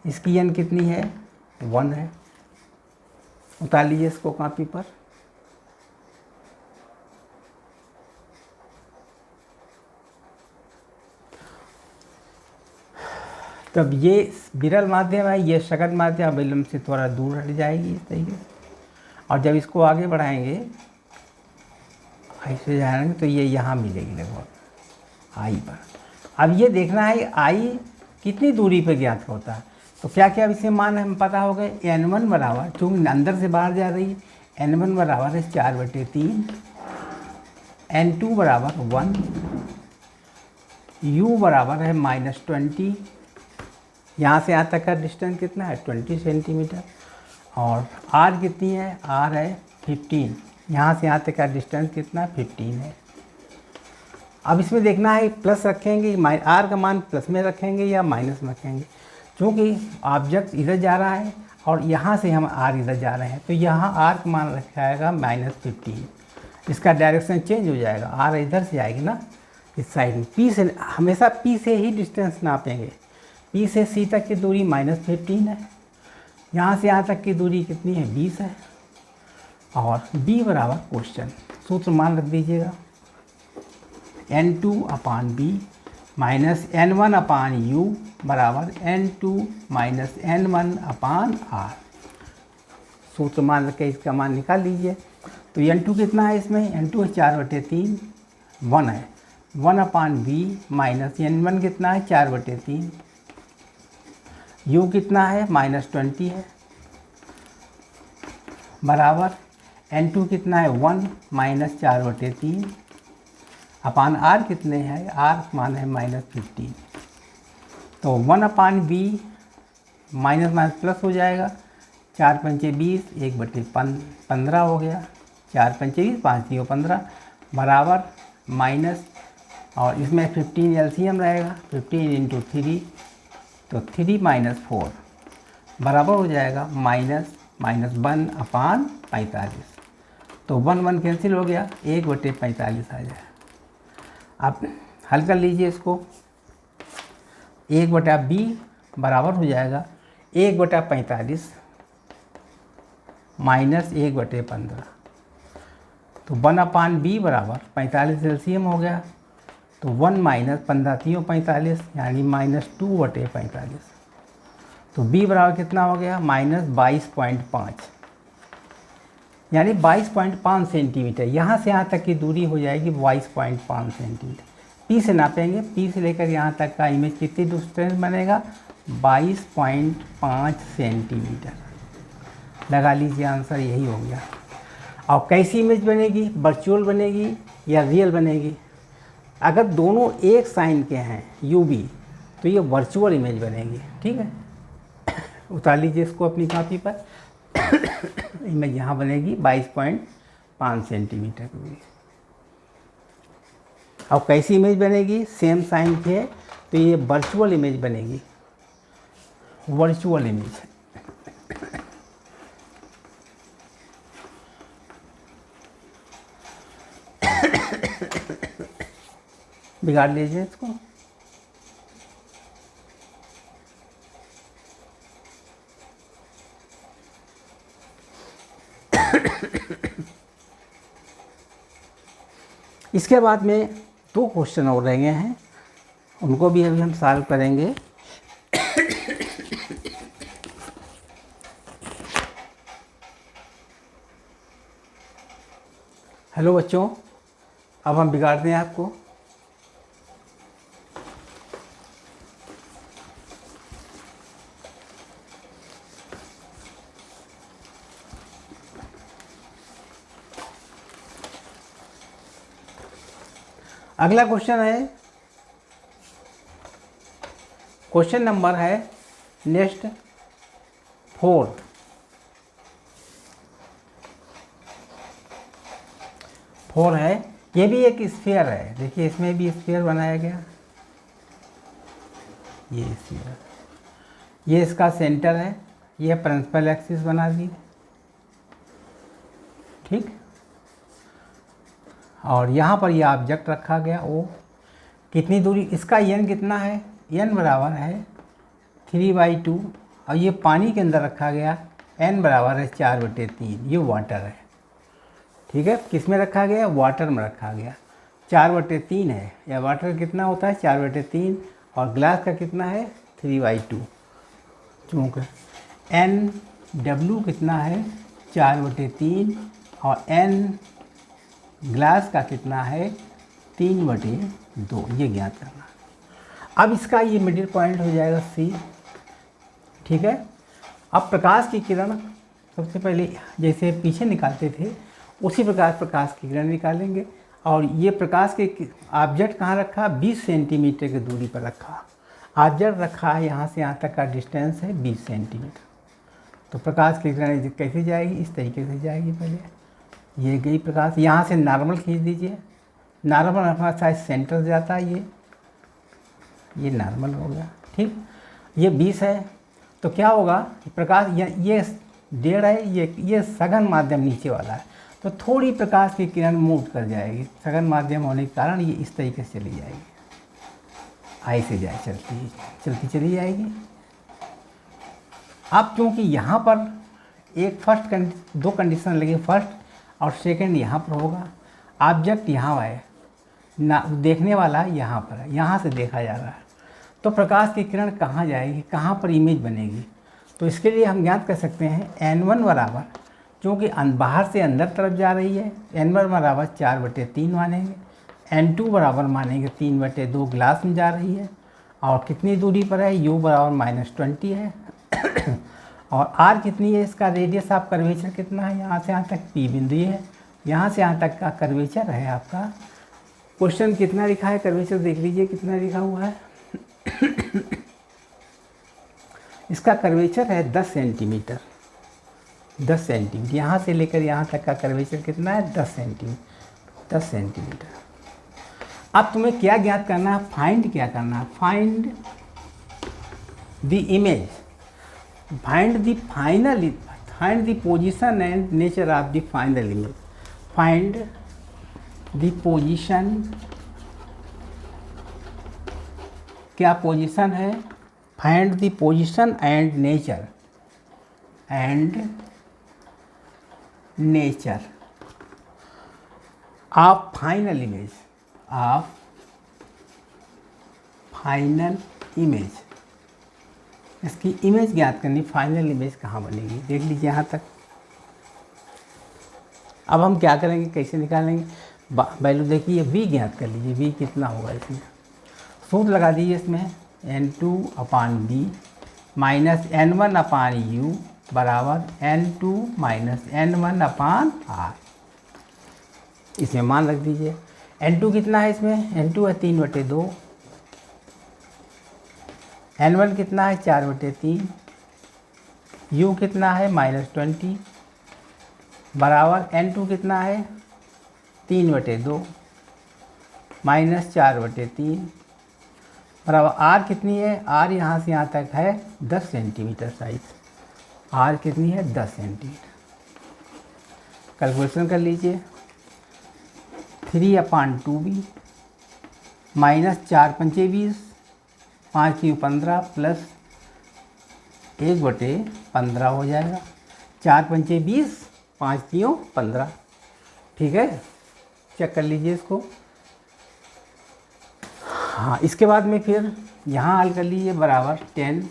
इसकी n कितनी है, 1 है। उतार लीजिए इसको कॉपी पर। तब ये विरल माध्यम है, ये सघन माध्यम विलंब से थोड़ा दूर हट जाएगी इस तरीके से। और जब इसको आगे बढ़ाएंगे ऐसे जाएंगे तो ये यहाँ मिलेगी लगभग आई पर। अब ये देखना है आई कितनी दूरी पर ज्ञात होता है। तो क्या क्या इसे मान हमें पता हो गए। n1 बराबर, चूँकि अंदर से बाहर जा रही है, n1 बराबर है 4/3, n2 बराबर 1, u बराबर है -20, यहाँ से यहाँ तक का डिस्टेंस कितना है 20 सेंटीमीटर, और r कितनी है, r है 15, यहाँ से यहाँ तक का डिस्टेंस कितना 15 है। अब इसमें देखना है प्लस रखेंगे, r का मान प्लस में रखेंगे या माइनस में रखेंगे। क्योंकि ऑब्जेक्ट इधर जा रहा है और यहाँ से हम r इधर जा रहे हैं, तो यहाँ r का मान रखा जाएगा -15। इसका डायरेक्शन चेंज हो जाएगा, r इधर से आएगी ना इस साइड में। p से हमेशा p से ही डिस्टेंस नापेंगे। p से c तक की दूरी -15 है, यहाँ से यहाँ तक की दूरी कितनी है 20 है। और b बराबर क्वेश्चन सूत्र मान रख दीजिएगा, n2/b माइनस n1/u बराबर n2 माइनस n1/r। सूत्र मान रख के इसका मान निकाल लीजिए। तो n2 कितना है इसमें, n2 है 4/3, 1 है, 1/b माइनस n1 कितना है 4/3, u कितना है -20 है, बराबर n2 कितना है 1 माइनस 4/3 अपान r कितने हैं, r मान है -15। तो 1/b माइनस माइनस प्लस हो जाएगा, 4 पंचे 20, 1/15 हो गया, 4 पंचे 20, 5 3 15 बराबर माइनस, और इसमें 15 एलसीएम रहेगा, 15 × 3, तो 3 - 4 बराबर हो जाएगा -1/45। तो 1 कैंसिल हो गया, 1/45 आ जाएगा। आप हल कर लीजिए इसको, 1/b बराबर हो जाएगा 1/45 माइनस 1/15। तो 1/b बराबर 45 एलसीएम हो गया, तो 1 माइनस 15 3 45 यानी -2/45। तो b बराबर कितना हो गया, -22.5 यानी 22.5 सेंटीमीटर। यहाँ से यहाँ तक की दूरी हो जाएगी 22.5 सेंटीमीटर। p से नापेंगे, p से लेकर यहाँ तक का इमेज कितनी डिस्टेंस बनेगा, 22.5 सेंटीमीटर। लगा लीजिए, आंसर यही हो गया। और कैसी इमेज बनेगी, वर्चुअल बनेगी या रियल बनेगी। अगर दोनों एक साइन के हैं UV, तो ये वर्चुअल इमेज बनेगी। ठीक है, उतार लीजिए इसको अपनी कॉपी पर। इमेज यहाँ बनेगी 22.5 सेंटीमीटर की। और कैसी इमेज बनेगी, सेम साइन के, तो ये वर्चुअल इमेज बनेगी, वर्चुअल इमेज। बिगाड़ लीजिए इसको। इसके बाद में 2 क्वेश्चन और रह गए हैं, उनको भी अभी हम सॉल्व करेंगे। हेलो बच्चों, अब हम बिगाड़ते हैं आपको। अगला क्वेश्चन है, क्वेश्चन नंबर है नेक्स्ट 4। है, ये भी एक स्फीयर है। देखिए इसमें भी स्फीयर बनाया गया, ये स्फीयर, ये इसका सेंटर है, ये प्रिंसिपल एक्सिस बना दी। ठीक, और यहाँ पर ये ऑब्जेक्ट रखा गया O, कितनी दूरी, इसका n कितना है, n बराबर है 3/2 और ये पानी के अंदर रखा गया, n बराबर है 4/3, ये वाटर है। ठीक है, किस में रखा गया, वाटर में रखा गया, 4/3 है, या वाटर कितना होता है 4/3 और ग्लास का कितना है 3/2। चूँकि NW कितना है 4/3 और N ग्लास का कितना है 3/2, ये ज्ञात करना। अब इसका ये मिडिल पॉइंट हो जाएगा C। ठीक है, अब प्रकाश की किरण सबसे पहले जैसे पीछे निकालते थे उसी प्रकार प्रकाश की किरण निकालेंगे। और ये प्रकाश के ऑब्जेक्ट कहाँ रखा, 20 सेंटीमीटर की दूरी पर रखा। ऑब्जेक्ट रखा है, यहाँ से यहाँ तक का डिस्टेंस है 20 सेंटीमीटर। तो प्रकाश की किरण कैसे जाएगी, इस तरीके से जाएगी। पहले ये गई प्रकाश, यहाँ से नॉर्मल खींच दीजिए, नॉर्मल हमारा शायद सेंटर जाता है, ये नॉर्मल हो गया। ठीक, ये 20 है तो क्या होगा, प्रकाश ये 1.5 है, ये सघन माध्यम नीचे वाला है, तो थोड़ी प्रकाश की किरण मूव कर जाएगी। सघन माध्यम होने के कारण ये इस तरीके से चली जाएगी, आई से जाए चलती चली जाएगी। अब क्योंकि यहाँ पर एक दो कंडीशन लगी, फर्स्ट और सेकंड यहाँ पर होगा, ऑब्जेक्ट यहाँ है ना, देखने वाला यहाँ पर है, यहाँ से देखा जा रहा है, तो प्रकाश की किरण कहाँ जाएगी, कहाँ पर इमेज बनेगी। तो इसके लिए हम ज्ञात कर सकते हैं N1 बराबर, क्योंकि बाहर से अंदर तरफ जा रही है, N1 बराबर 4/3 मानेंगे, N2 बराबर मानेंगे 3/2 ग्लास में जा रही है, और कितनी दूरी पर है, U बराबर -20 है और R कितनी है, इसका रेडियस ऑफ कर्वेचर कितना है, यहाँ से यहाँ तक P बिंदु है, यहाँ से यहाँ तक का कर्वेचर है आपका। क्वेश्चन कितना लिखा है, कर्वेचर देख लीजिए कितना लिखा हुआ है इसका कर्वेचर है 10 सेंटीमीटर। 10 सेंटीमीटर, यहाँ से लेकर यहाँ तक का कर्वेचर कितना है 10 सेंटीमीटर। अब तुम्हें क्या ज्ञात करना है, फाइंड क्या करना है, find the image, find the position and nature of the final image, find the position, क्या पोजीशन है, find the position and nature of final image, इसकी इमेज ज्ञात करनी, फाइनल इमेज कहाँ बनेगी, देख लीजिए यहाँ तक। अब हम क्या करेंगे, कैसे निकालेंगे, वैल्यू देखिए, V ज्ञात कर लीजिए, V कितना होगा इसमें, सूत्र लगा दीजिए इसमें, N2/B माइनस N1/U बराबर N2 माइनस N1/R। इसमें मान रख दीजिए, N2 कितना है इसमें, N2 है 3/2, N1 कितना है 4/3, U कितना है -20 बराबर N2 कितना है 3/2 -4/3 बराबर R कितनी है, R यहाँ से यहाँ तक है 10 सेंटीमीटर साइज, R कितनी है 10 सेंटीमीटर। कैलकुलेशन कर लीजिए, 3/2B माइनस 4×5 = 20, 5×3 = 15 प्लस 1/15 हो जाएगा, 4×5 = 20, 5×3 = 15। ठीक है, चेक कर लीजिए इसको। हाँ, इसके बाद में फिर यहाँ हल कर लीजिए, बराबर 10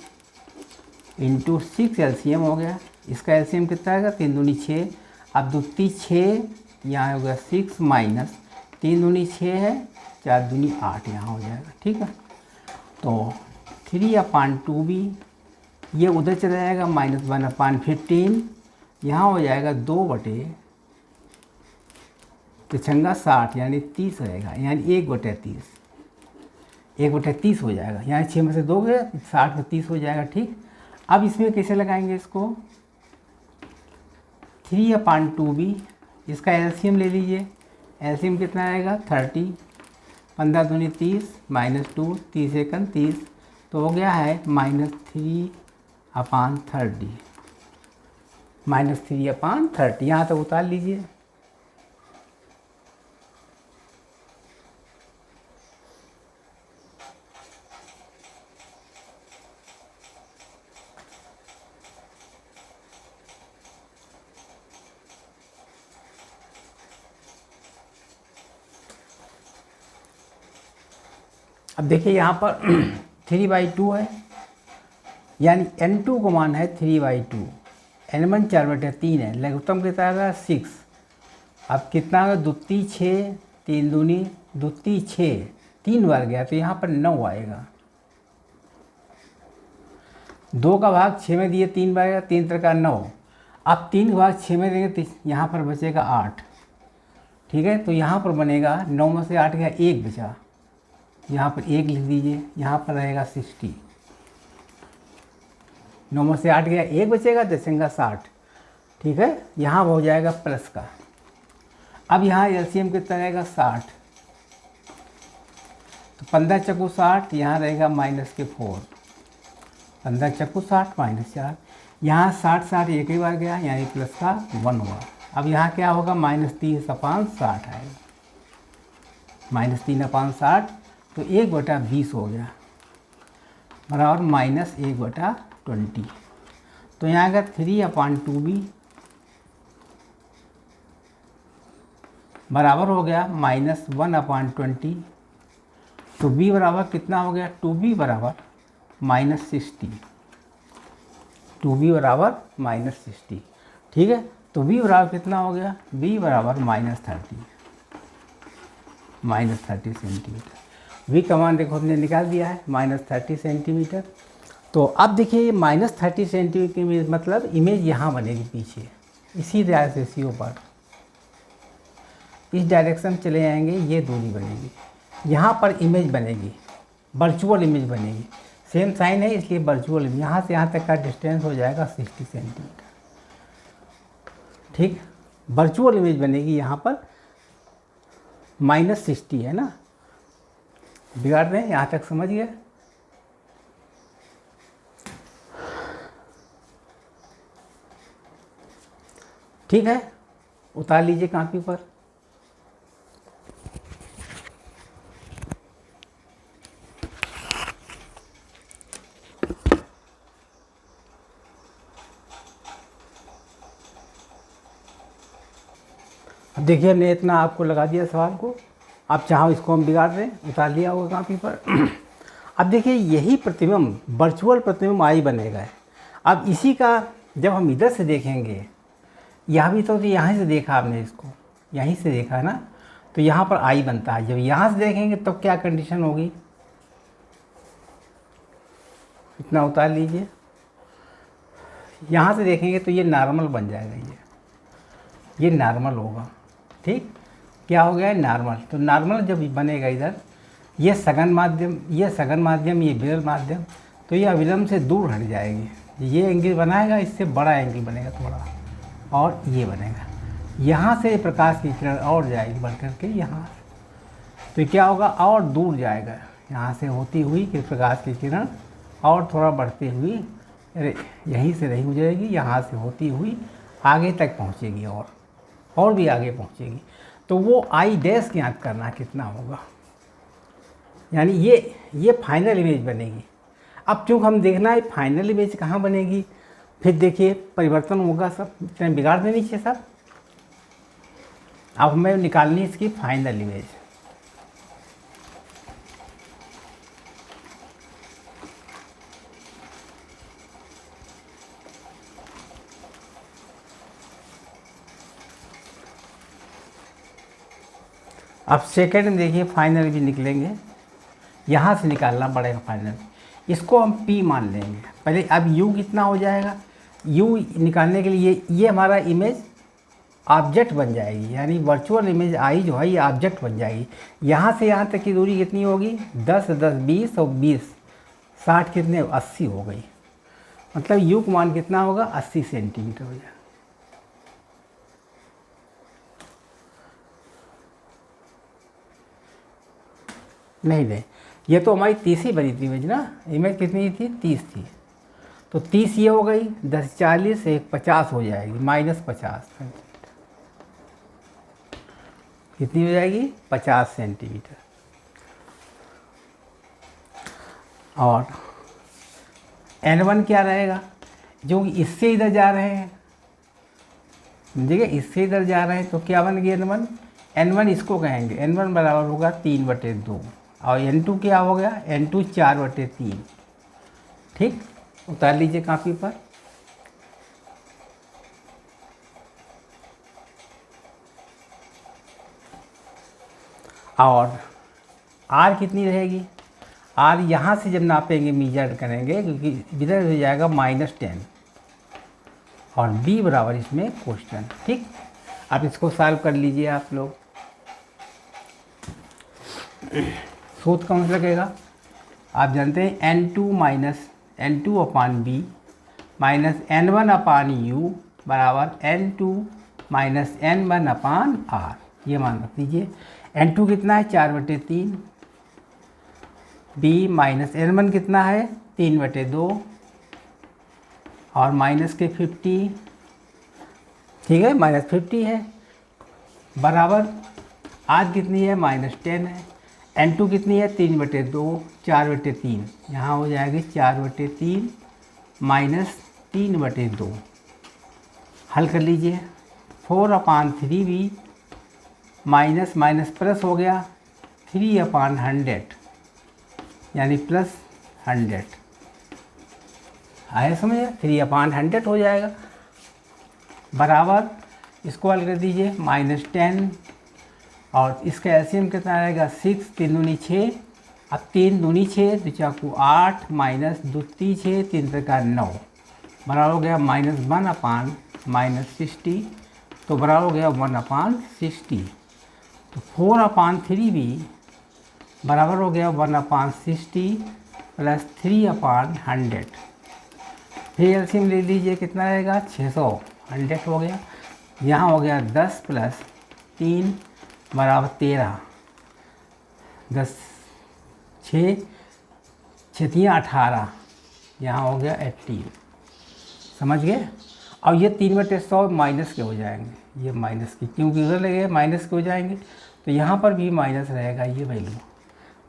× 6 एलसीएम हो गया, इसका एलसीएम कितना आएगा, 3 दूनी 6, अब 2 3 6, यहाँ हो गया 6 माइनस 3 दूनी 6 है, 4 दूनी 8 यहाँ हो जाएगा। ठीक है, तो 3/2B ये उधर चला जाएगा, -1/15 यहाँ हो जाएगा 2/60 यानी 30 रहेगा, यानी 1/30, 1/30 हो जाएगा, यहाँ 6 में से 2 गए, 60 में 30 हो जाएगा। ठीक, अब इसमें कैसे लगाएंगे इसको, 3/2B इसका एलसीएम ले लीजिए, एलसीएम कितना आएगा 30, 15 दूनी 30 -2 30 एकम 30, तो हो गया है -3/30, -3/30 यहाँ तक उतार लीजिए। अब देखिए यहाँ पर 3/2 है, यानी N2 को मान है 3/2, N1 4/3 है, लघुत्तम कितना आएगा 6। अब कितना होगा, दुत्ती 6, 3 दूनी दुत्ती 6, 3 बार गया तो यहाँ पर 9 आएगा। 2 का भाग 6 में दिए 3 बार गया, 3 3 9। अब 3 का भाग 6 में देंगे तो यहाँ पर बचेगा 8। ठीक है, तो यहाँ पर बनेगा 9 में से 8 गया, 1 बचा, यहाँ पर 1 लिख दीजिए, यहाँ पर रहेगा 60। 9 में से 8 गया, 1 बचेगा, दशंगा 60। ठीक है, यहाँ हो जाएगा प्लस का। अब यहाँ एलसीएम कितना रहेगा 60, तो 15 चक्कू 60, यहाँ रहेगा माइनस के 4, 15 चक्कू 60 माइनस 4, यहाँ 60 60 एक ही बार गया, यानी प्लस का 1 हुआ। अब यहाँ क्या होगा, -3/60 आएगा, -3/60, तो 1/20 हो गया, बराबर -1/20। तो यहाँ अगर 3/2b बराबर हो गया -1/20, तो b बराबर कितना हो गया, 2b बराबर -60, 2b बराबर -60। ठीक है, तो b बराबर कितना हो गया, b बराबर -30 सेंटीमीटर। v का मान देखो हमने निकाल दिया है -30 सेंटीमीटर। तो अब देखिए -30 सेंटीमीटर की मतलब इमेज यहाँ बनेगी पीछे, इसी रेशियो पर इस डायरेक्शन चले जाएंगे, ये दूरी बनेगी, यहाँ पर इमेज बनेगी, वर्चुअल इमेज बनेगी। सेम साइन है इसलिए वर्चुअल इमेज, यहाँ से यहाँ तक का डिस्टेंस हो जाएगा 60 सेंटीमीटर। ठीक, वर्चुअल इमेज बनेगी यहाँ पर -60 है ना, बिगाड़ रहे हैं, यहाँ तक समझ गए। ठीक है, उतार लीजिए कॉपी पर। अब देखिए हमने इतना आपको लगा दिया सवाल को, आप चाहो इसको हम बिगाड़ दें, उतार लिया होगा कॉपी पर। अब देखिए यही प्रतिबिंब वर्चुअल प्रतिबिंब आई बनेगा। अब इसी का जब हम इधर से देखेंगे, यहाँ भी तो यहाँ से देखा आपने, इसको यहीं से देखा है ना, तो यहाँ पर आई बनता है। जब यहाँ से देखेंगे तब क्या कंडीशन होगी, इतना उतार लीजिए, यहाँ से देखेंगे तो ये नॉर्मल बन जाएगा, ये नॉर्मल होगा। ठीक, क्या हो गया, नॉर्मल। तो नॉर्मल जब बनेगा इधर, ये सघन माध्यम, ये सघन माध्यम, ये विरल माध्यम, तो ये अविलंब से दूर हट जाएगी। ये एंगल बनाएगा, इससे बड़ा एंगल बनेगा थोड़ा, और ये बनेगा। यहाँ से प्रकाश की किरण और जाएगी बढ़ करके यहाँ, तो क्या होगा, और दूर जाएगा, यहाँ से होती हुई कि प्रकाश की किरण और थोड़ा बढ़ती हुई यहीं से रही गुजरेगी, यहाँ से होती हुई आगे तक पहुँचेगी, और भी आगे पहुँचेगी। तो वो आई डैश ज्ञात करना कितना होगा, यानी ये फाइनल इमेज बनेगी। अब चूँकि हम देखना है फाइनल इमेज कहाँ बनेगी, फिर देखिए परिवर्तन होगा, सब इतने बिगाड़ देनी चाहिए सब। अब हमें निकालनी इसकी फाइनल इमेज। अब सेकंड में देखिए फाइनल भी निकलेंगे, यहाँ से निकालना पड़ेगा फाइनल। इसको हम P मान लेंगे पहले। अब U कितना हो जाएगा, U निकालने के लिए ये हमारा इमेज ऑब्जेक्ट बन जाएगी, यानी वर्चुअल इमेज आई जो है ये ऑब्जेक्ट बन जाएगी। यहाँ से यहाँ तक की दूरी कितनी होगी, 10 10 20 और 20 60 कितने 80 हो गई। मतलब U का मान कितना होगा, 80 सेंटीमीटर हो जाएगा। नहीं, ये तो हमारी 30 ही बनी थी इमेज ना, इमेज कितनी थी, 30 थी। तो 30 ये हो गई, 10 40 1 50 हो जाएगी, -50 सेंटीमीटर। कितनी हो जाएगी, 50 सेंटीमीटर। और N1 क्या रहेगा, जो इससे इधर जा रहे हैं, देखिए इससे इधर जा रहे हैं, तो क्या बन गया N1 इसको कहेंगे, N1 बराबर होगा 3/2। और N2 क्या हो गया, N2 4/3। ठीक, उतार लीजिए कापी पर। और R कितनी रहेगी, R यहाँ से जब नापेंगे मीजर करेंगे, क्योंकि इधर हो जाएगा -10 और B बराबर इसमें क्वेश्चन। ठीक, अब इसको सॉल्व कर लीजिए आप लोग। सूत्र कौन सा लगेगा, आप जानते हैं N2 माइनस N1/U बराबर N2 माइनस N1/R। ये मान रख दीजिए। N2 कितना है, 4/3। B माइनस N1 कितना है, 3/2 और माइनस के 50। ठीक है, -50 है, बराबर R कितनी है, -10 है। N2 कितनी है, 3/2, 4/3, यहाँ हो जाएगी 4/3 माइनस 3/2। हल कर लीजिए। 4/3B माइनस माइनस प्लस हो गया 3/100 यानी +100। आया समझ, 3/100 हो जाएगा, बराबर इसको हल कर दीजिए। -10 और इसका एलसीएम कितना आएगा, 6 3 दूनी 6, अब 3 दूनी 6, 2 चाकू 8 माइनस 2 3 6 3 का 9, बराबर हो गया -1/60। तो बराबर हो गया 1/60। तो 4/3B बराबर हो गया 1/60 प्लस 3/100। फिर एलसीएम ले लीजिए, कितना रहेगा, 600। 100 हो गया, यहाँ हो गया 10 प्लस 3 बराबर 13। 10 6 6 18, यहाँ हो गया 18। समझ गए। अब ये 3/100 माइनस के हो जाएंगे, ये माइनस के, क्योंकि उधर लगे माइनस के हो जाएंगे, तो यहाँ पर भी माइनस रहेगा ये वैल्यू।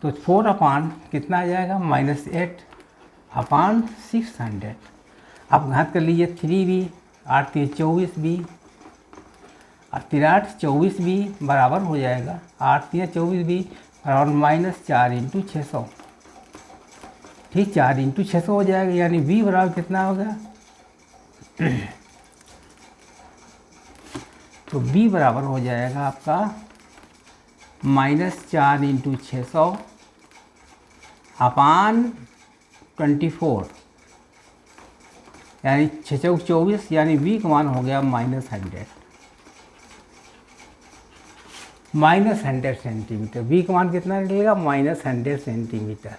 तो 4 कितना आ जाएगा, -8/600। अब घात कर लीजिए 3B, 8 3 24B और 3 8 24B बराबर हो जाएगा 8 3 24B और -4 × 600। ठीक, 4 × 600 हो जाएगा, यानी B बराबर कितना होगा, तो B बराबर हो जाएगा आपका -4 × 600 अपान 24, यानी 6 चौक 24, यानी B का मान हो गया -100 सेंटीमीटर। B का मान कितना निकलेगा, -100 सेंटीमीटर।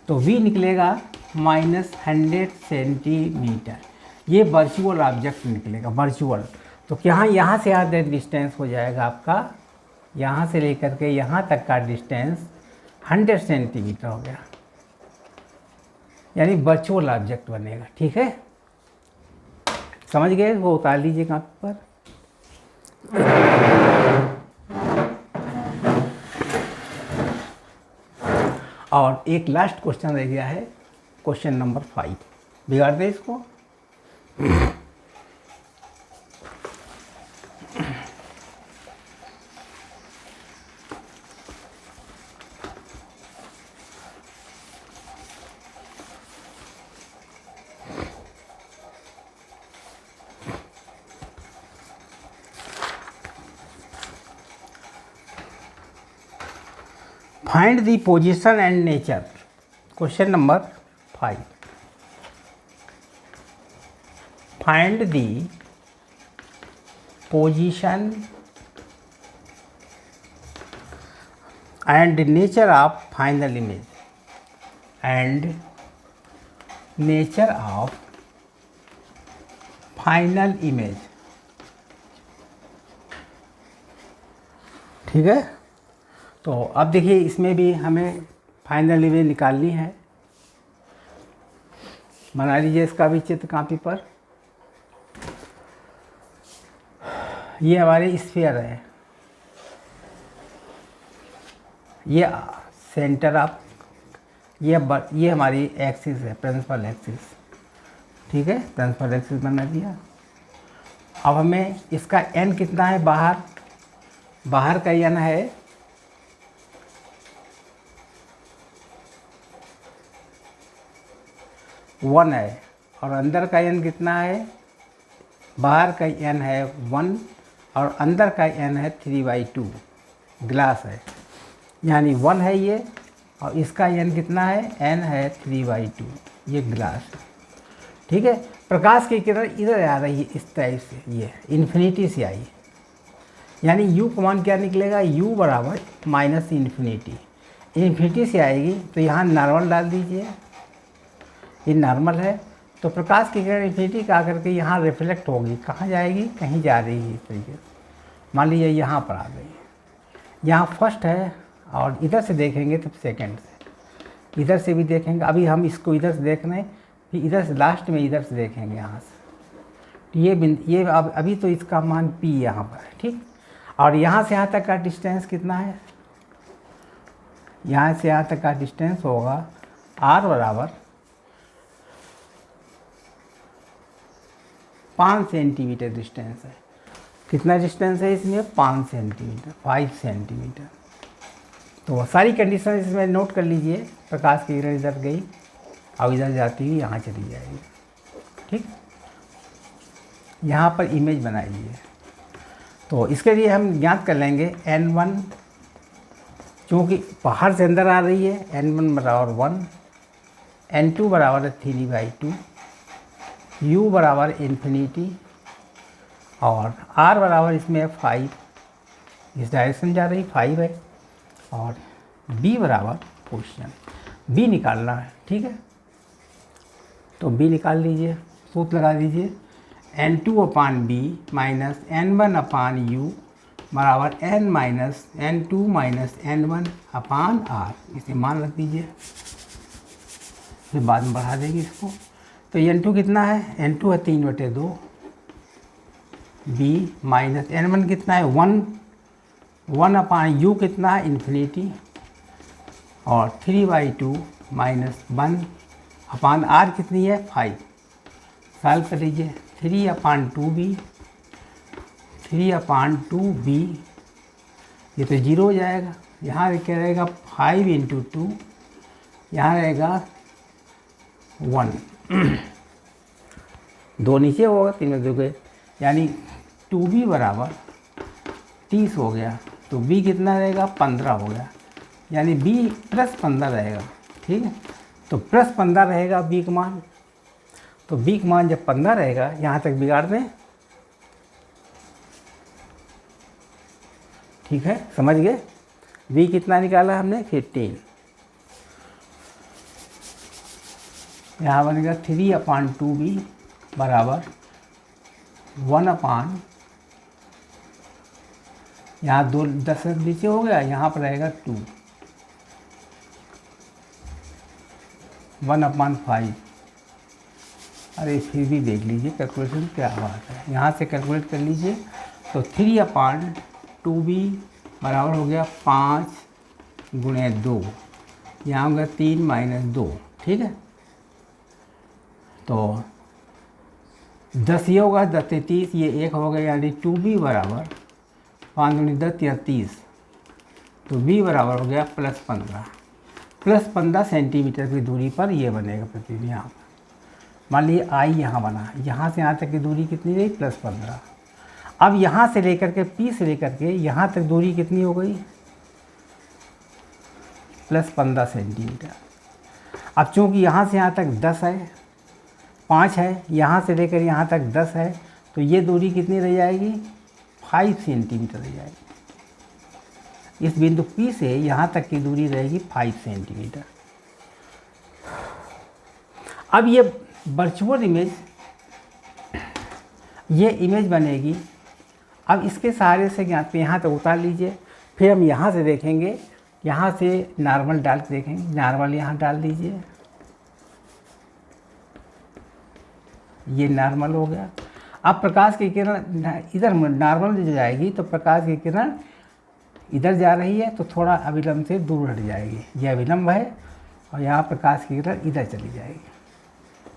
तो V निकलेगा -100 सेंटीमीटर। ये वर्चुअल ऑब्जेक्ट निकलेगा, वर्चुअल। तो यहाँ से यहाँ तक डिस्टेंस हो जाएगा आपका, यहाँ से लेकर के यहाँ तक का डिस्टेंस 100 सेंटीमीटर हो गया, यानी वर्चुअल ऑब्जेक्ट बनेगा। ठीक है, समझ गए, वो उतार लीजिए कापी पर। और एक लास्ट क्वेश्चन रह गया है, क्वेश्चन नंबर 5। बिगाड़ दे इसको। Find the position and nature. Question number 5. Find the position and nature of final image. And nature of final image. ठीक है, तो अब देखिए इसमें भी हमें फाइनल इमेज निकालनी है। बना लीजिए इसका भी चित्र कापी पर। ये हमारे स्फीयर है, ये सेंटर ऑफ, ये हमारी एक्सिस है, प्रिंसिपल एक्सिस। ठीक है, प्रिंसिपल एक्सिस बना दिया। अब हमें इसका एन कितना है, बाहर का एन है 1 है और अंदर का n कितना है, बाहर का n है 1 और अंदर का n है 3/2 ग्लास है, यानी 1 है ये और इसका n कितना है, n है 3/2, ये ग्लास है। ठीक है, प्रकाश की किरण इधर आ रही है इस टाइप से, ये इन्फिनिटी से आई, यानी u का मान क्या निकलेगा, u बराबर माइनस इन्फिनिटी से आएगी, तो यहाँ नॉर्मल डाल दीजिए, ये नॉर्मल है, तो प्रकाश की किरण इन्फिनिटी का आकर के यहाँ रिफ्लेक्ट होगी, कहाँ जाएगी, कहीं जा रही है इस तरीके से, मान लीजिए यहाँ पर आ गई, यहाँ फर्स्ट है और इधर से देखेंगे तो सेकंड से, इधर से भी देखेंगे, अभी हम इसको इधर से देख रहे हैं, फिर इधर से लास्ट में इधर से देखेंगे यहाँ से, ये अभी तो इसका मान P यहाँ पर है, ठीक। और यहाँ से यहाँ तक का डिस्टेंस कितना है, यहाँ से यहाँ तक का डिस्टेंस होगा r बराबर 5 सेंटीमीटर डिस्टेंस है। कितना डिस्टेंस है इसमें, 5 सेंटीमीटर, 5 सेंटीमीटर। तो सारी कंडीशन इसमें नोट कर लीजिए, प्रकाश की किरण इधर गई और इधर जाती हुई यहाँ चली जाएगी, ठीक। यहाँ पर इमेज बनाइए, तो इसके लिए हम ज्ञात कर लेंगे n1, क्योंकि बाहर से अंदर आ रही है, n1 बराबर 1, n2 बराबर 3/2, u बराबर इन्फिनिटी और r बराबर इसमें 5, इस डायरेक्शन जा रही 5 है, और b बराबर पोजीशन, b निकालना है, ठीक है। तो b निकाल लीजिए, सूत्र लगा दीजिए, n2/b माइनस n1/u बराबर n minus n2 minus n1/r, इसे मान रख दीजिए, फिर बाद में बढ़ा देंगे इसको। तो n2 कितना है, n2 है 3/2, b माइनस n1 कितना है 1/u कितना है इन्फिनिटी, और 3/2 माइनस 1/r कितनी है 5, सॉल्व कर लीजिए, 3/2b, ये तो 0 हो जाएगा, यहाँ क्या रहेगा 5 × 2, यहाँ रहेगा 1 2 नीचे होगा, 3 में 2 गए, यानी 2b बराबर 30 हो गया, तो b कितना रहेगा 15 हो गया, यानी b प्लस 15 रहेगा, ठीक है। तो प्लस 15 रहेगा b का मान, तो b का मान जब 15 रहेगा, यहाँ तक बिगाड़ दें, ठीक है, समझ गए। b कितना निकाला हमने 15, यहाँ बनेगा 3/2b बराबर 1/, यहाँ 2 10 नीचे हो गया, यहाँ पर रहेगा 2, 1/5। अरे फिर भी देख लीजिए कैलकुलेशन क्या बात है, यहाँ से कैलकुलेट कर लीजिए, तो 3/2b बराबर हो गया 5 × 2, यहाँ होगा 3 - 2, ठीक है। तो 10 ये होगा, 10 से 30, ये 1 हो गया, यानी 2b बराबर 5 × 10 या 30, तो b बराबर हो गया प्लस 15 सेंटीमीटर की दूरी पर ये बनेगा प्रतिबिंब। यहाँ पर मान लीजिए I यहाँ बना, यहाँ से यहाँ तक की दूरी कितनी रही +15। अब यहाँ से लेकर के P से लेकर के यहाँ तक दूरी कितनी हो गई +15 सेंटीमीटर। अब चूँकि यहाँ से यहाँ तक 10 है, 5 है, यहाँ से लेकर यहाँ तक 10 है, तो ये दूरी कितनी रह जाएगी 5 सेंटीमीटर रह जाएगी। इस बिंदु P से यहाँ तक की दूरी रहेगी 5 सेंटीमीटर। अब ये वर्चुअल इमेज, ये इमेज बनेगी। अब इसके सहारे से यहाँ तक उतार लीजिए, फिर हम यहाँ से देखेंगे, यहाँ से नॉर्मल डाल के देखेंगे, नॉर्मल यहाँ डाल दीजिए, ये नॉर्मल हो गया। अब प्रकाश की किरण इधर नॉर्मल जो जाएगी, तो प्रकाश की किरण इधर जा रही है, तो थोड़ा अविलंब से दूर हट जाएगी, ये अविलंब है, और यहाँ प्रकाश की किरण इधर चली जाएगी,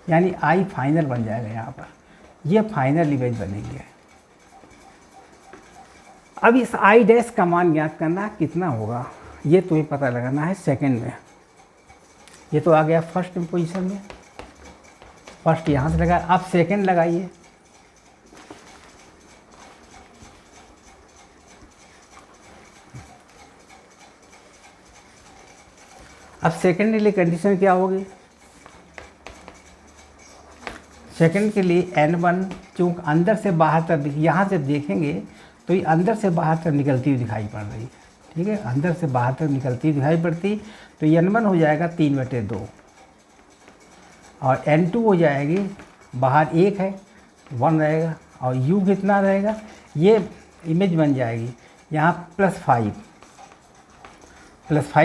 यानी I फाइनल बन जाएगा यहाँ पर, ये फाइनल इमेज बनेगी। अब इस I डैश का मान ज्ञात करना कितना होगा, ये तुम्हें पता लगाना है सेकंड में। ये तो आ गया फर्स्ट पोजीशन में, फर्स्ट यहाँ से लगा, अब सेकंड लगाइए। अब सेकंड के लिए कंडीशन क्या होगी? सेकंड के लिए n1 चूँकि अंदर से बाहर तक, यहाँ से देखेंगे तो ये अंदर से बाहर तक निकलती हुई दिखाई पड़ रही है, ठीक है, अंदर से बाहर तक निकलती हुई दिखाई पड़ती, तो n1 हो जाएगा 3/2 और n2 हो जाएगी, बाहर 1 है 1 रहेगा, और u कितना रहेगा, ये इमेज बन जाएगी यहाँ +5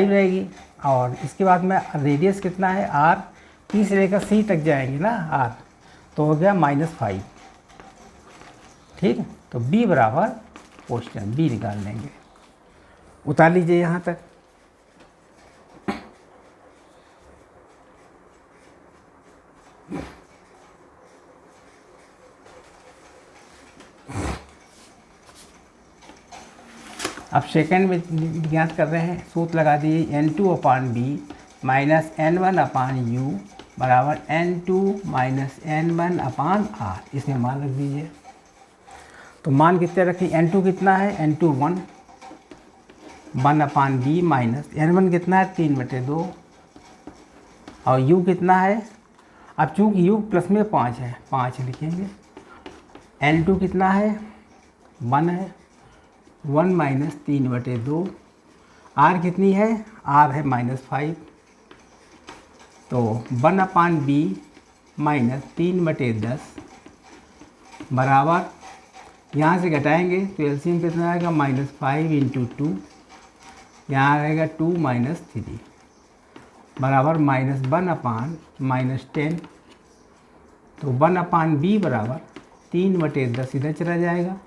रहेगी। और इसके बाद में रेडियस कितना है r, P से लेकर C तक जाएंगे ना r, तो हो गया -5, ठीक है। तो B बराबर क्वेश्चन B निकाल लेंगे, उतार लीजिए यहाँ तक। अब सेकंड में ज्ञात कर रहे हैं, सूत्र लगा दिए n2/b माइनस n1/u बराबर n2 माइनस n1/r, इसमें मान रख दीजिए। तो मान कितने रखें, n2 कितना है, n2 1/b माइनस n1 कितना है 3/2 और u कितना है, अब चूँकि u प्लस में 5 है 5 लिखेंगे, n2 कितना है 1 है 1 माइनस 3/2, r कितनी है, r है -5, तो 1/b माइनस 3/10 बराबर, यहाँ से घटाएंगे तो एलसीएम कितना आएगा, -5 × 2, यहाँ रहेगा 2 - 3 बराबर -1/-10, तो 1/b बराबर 3/10 इधर चला जाएगा,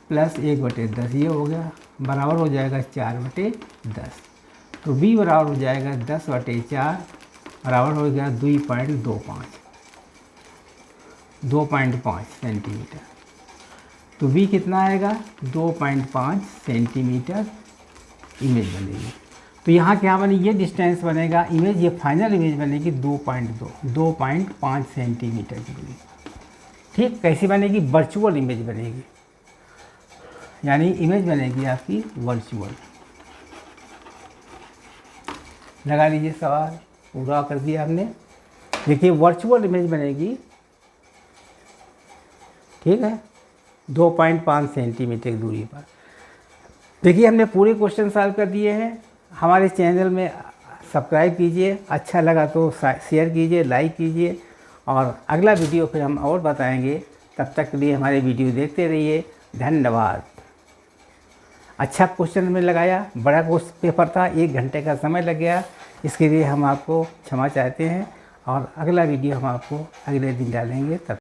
प्लस 1/10 ये हो गया, बराबर हो जाएगा 4/10, तो b बराबर हो जाएगा 10/4 बराबर हो गया 2.5 सेंटीमीटर। तो b कितना आएगा, 2.5 सेंटीमीटर इमेज बनेगी। तो यहाँ क्या बनी, ये डिस्टेंस बनेगा इमेज, ये फाइनल इमेज बनेगी 2.5 सेंटीमीटर की बनेगी, ठीक। कैसी बनेगी, वर्चुअल इमेज बनेगी, यानी इमेज बनेगी आपकी वर्चुअल। लगा लीजिए, सवाल पूरा कर दिया हमने। देखिए वर्चुअल इमेज बनेगी, ठीक है, 2.5 सेंटीमीटर की दूरी पर। देखिए हमने पूरे क्वेश्चन सॉल्व कर दिए हैं। हमारे चैनल में सब्सक्राइब कीजिए, अच्छा लगा तो शेयर कीजिए, लाइक कीजिए, और अगला वीडियो फिर हम और बताएंगे। तब तक के लिए हमारे वीडियो देखते रहिए, धन्यवाद। अच्छा क्वेश्चन में लगाया, बड़ा क्वेश्चन पेपर था, 1 घंटे का समय लग गया, इसके लिए हम आपको क्षमा चाहते हैं, और अगला वीडियो हम आपको अगले दिन डालेंगे। तब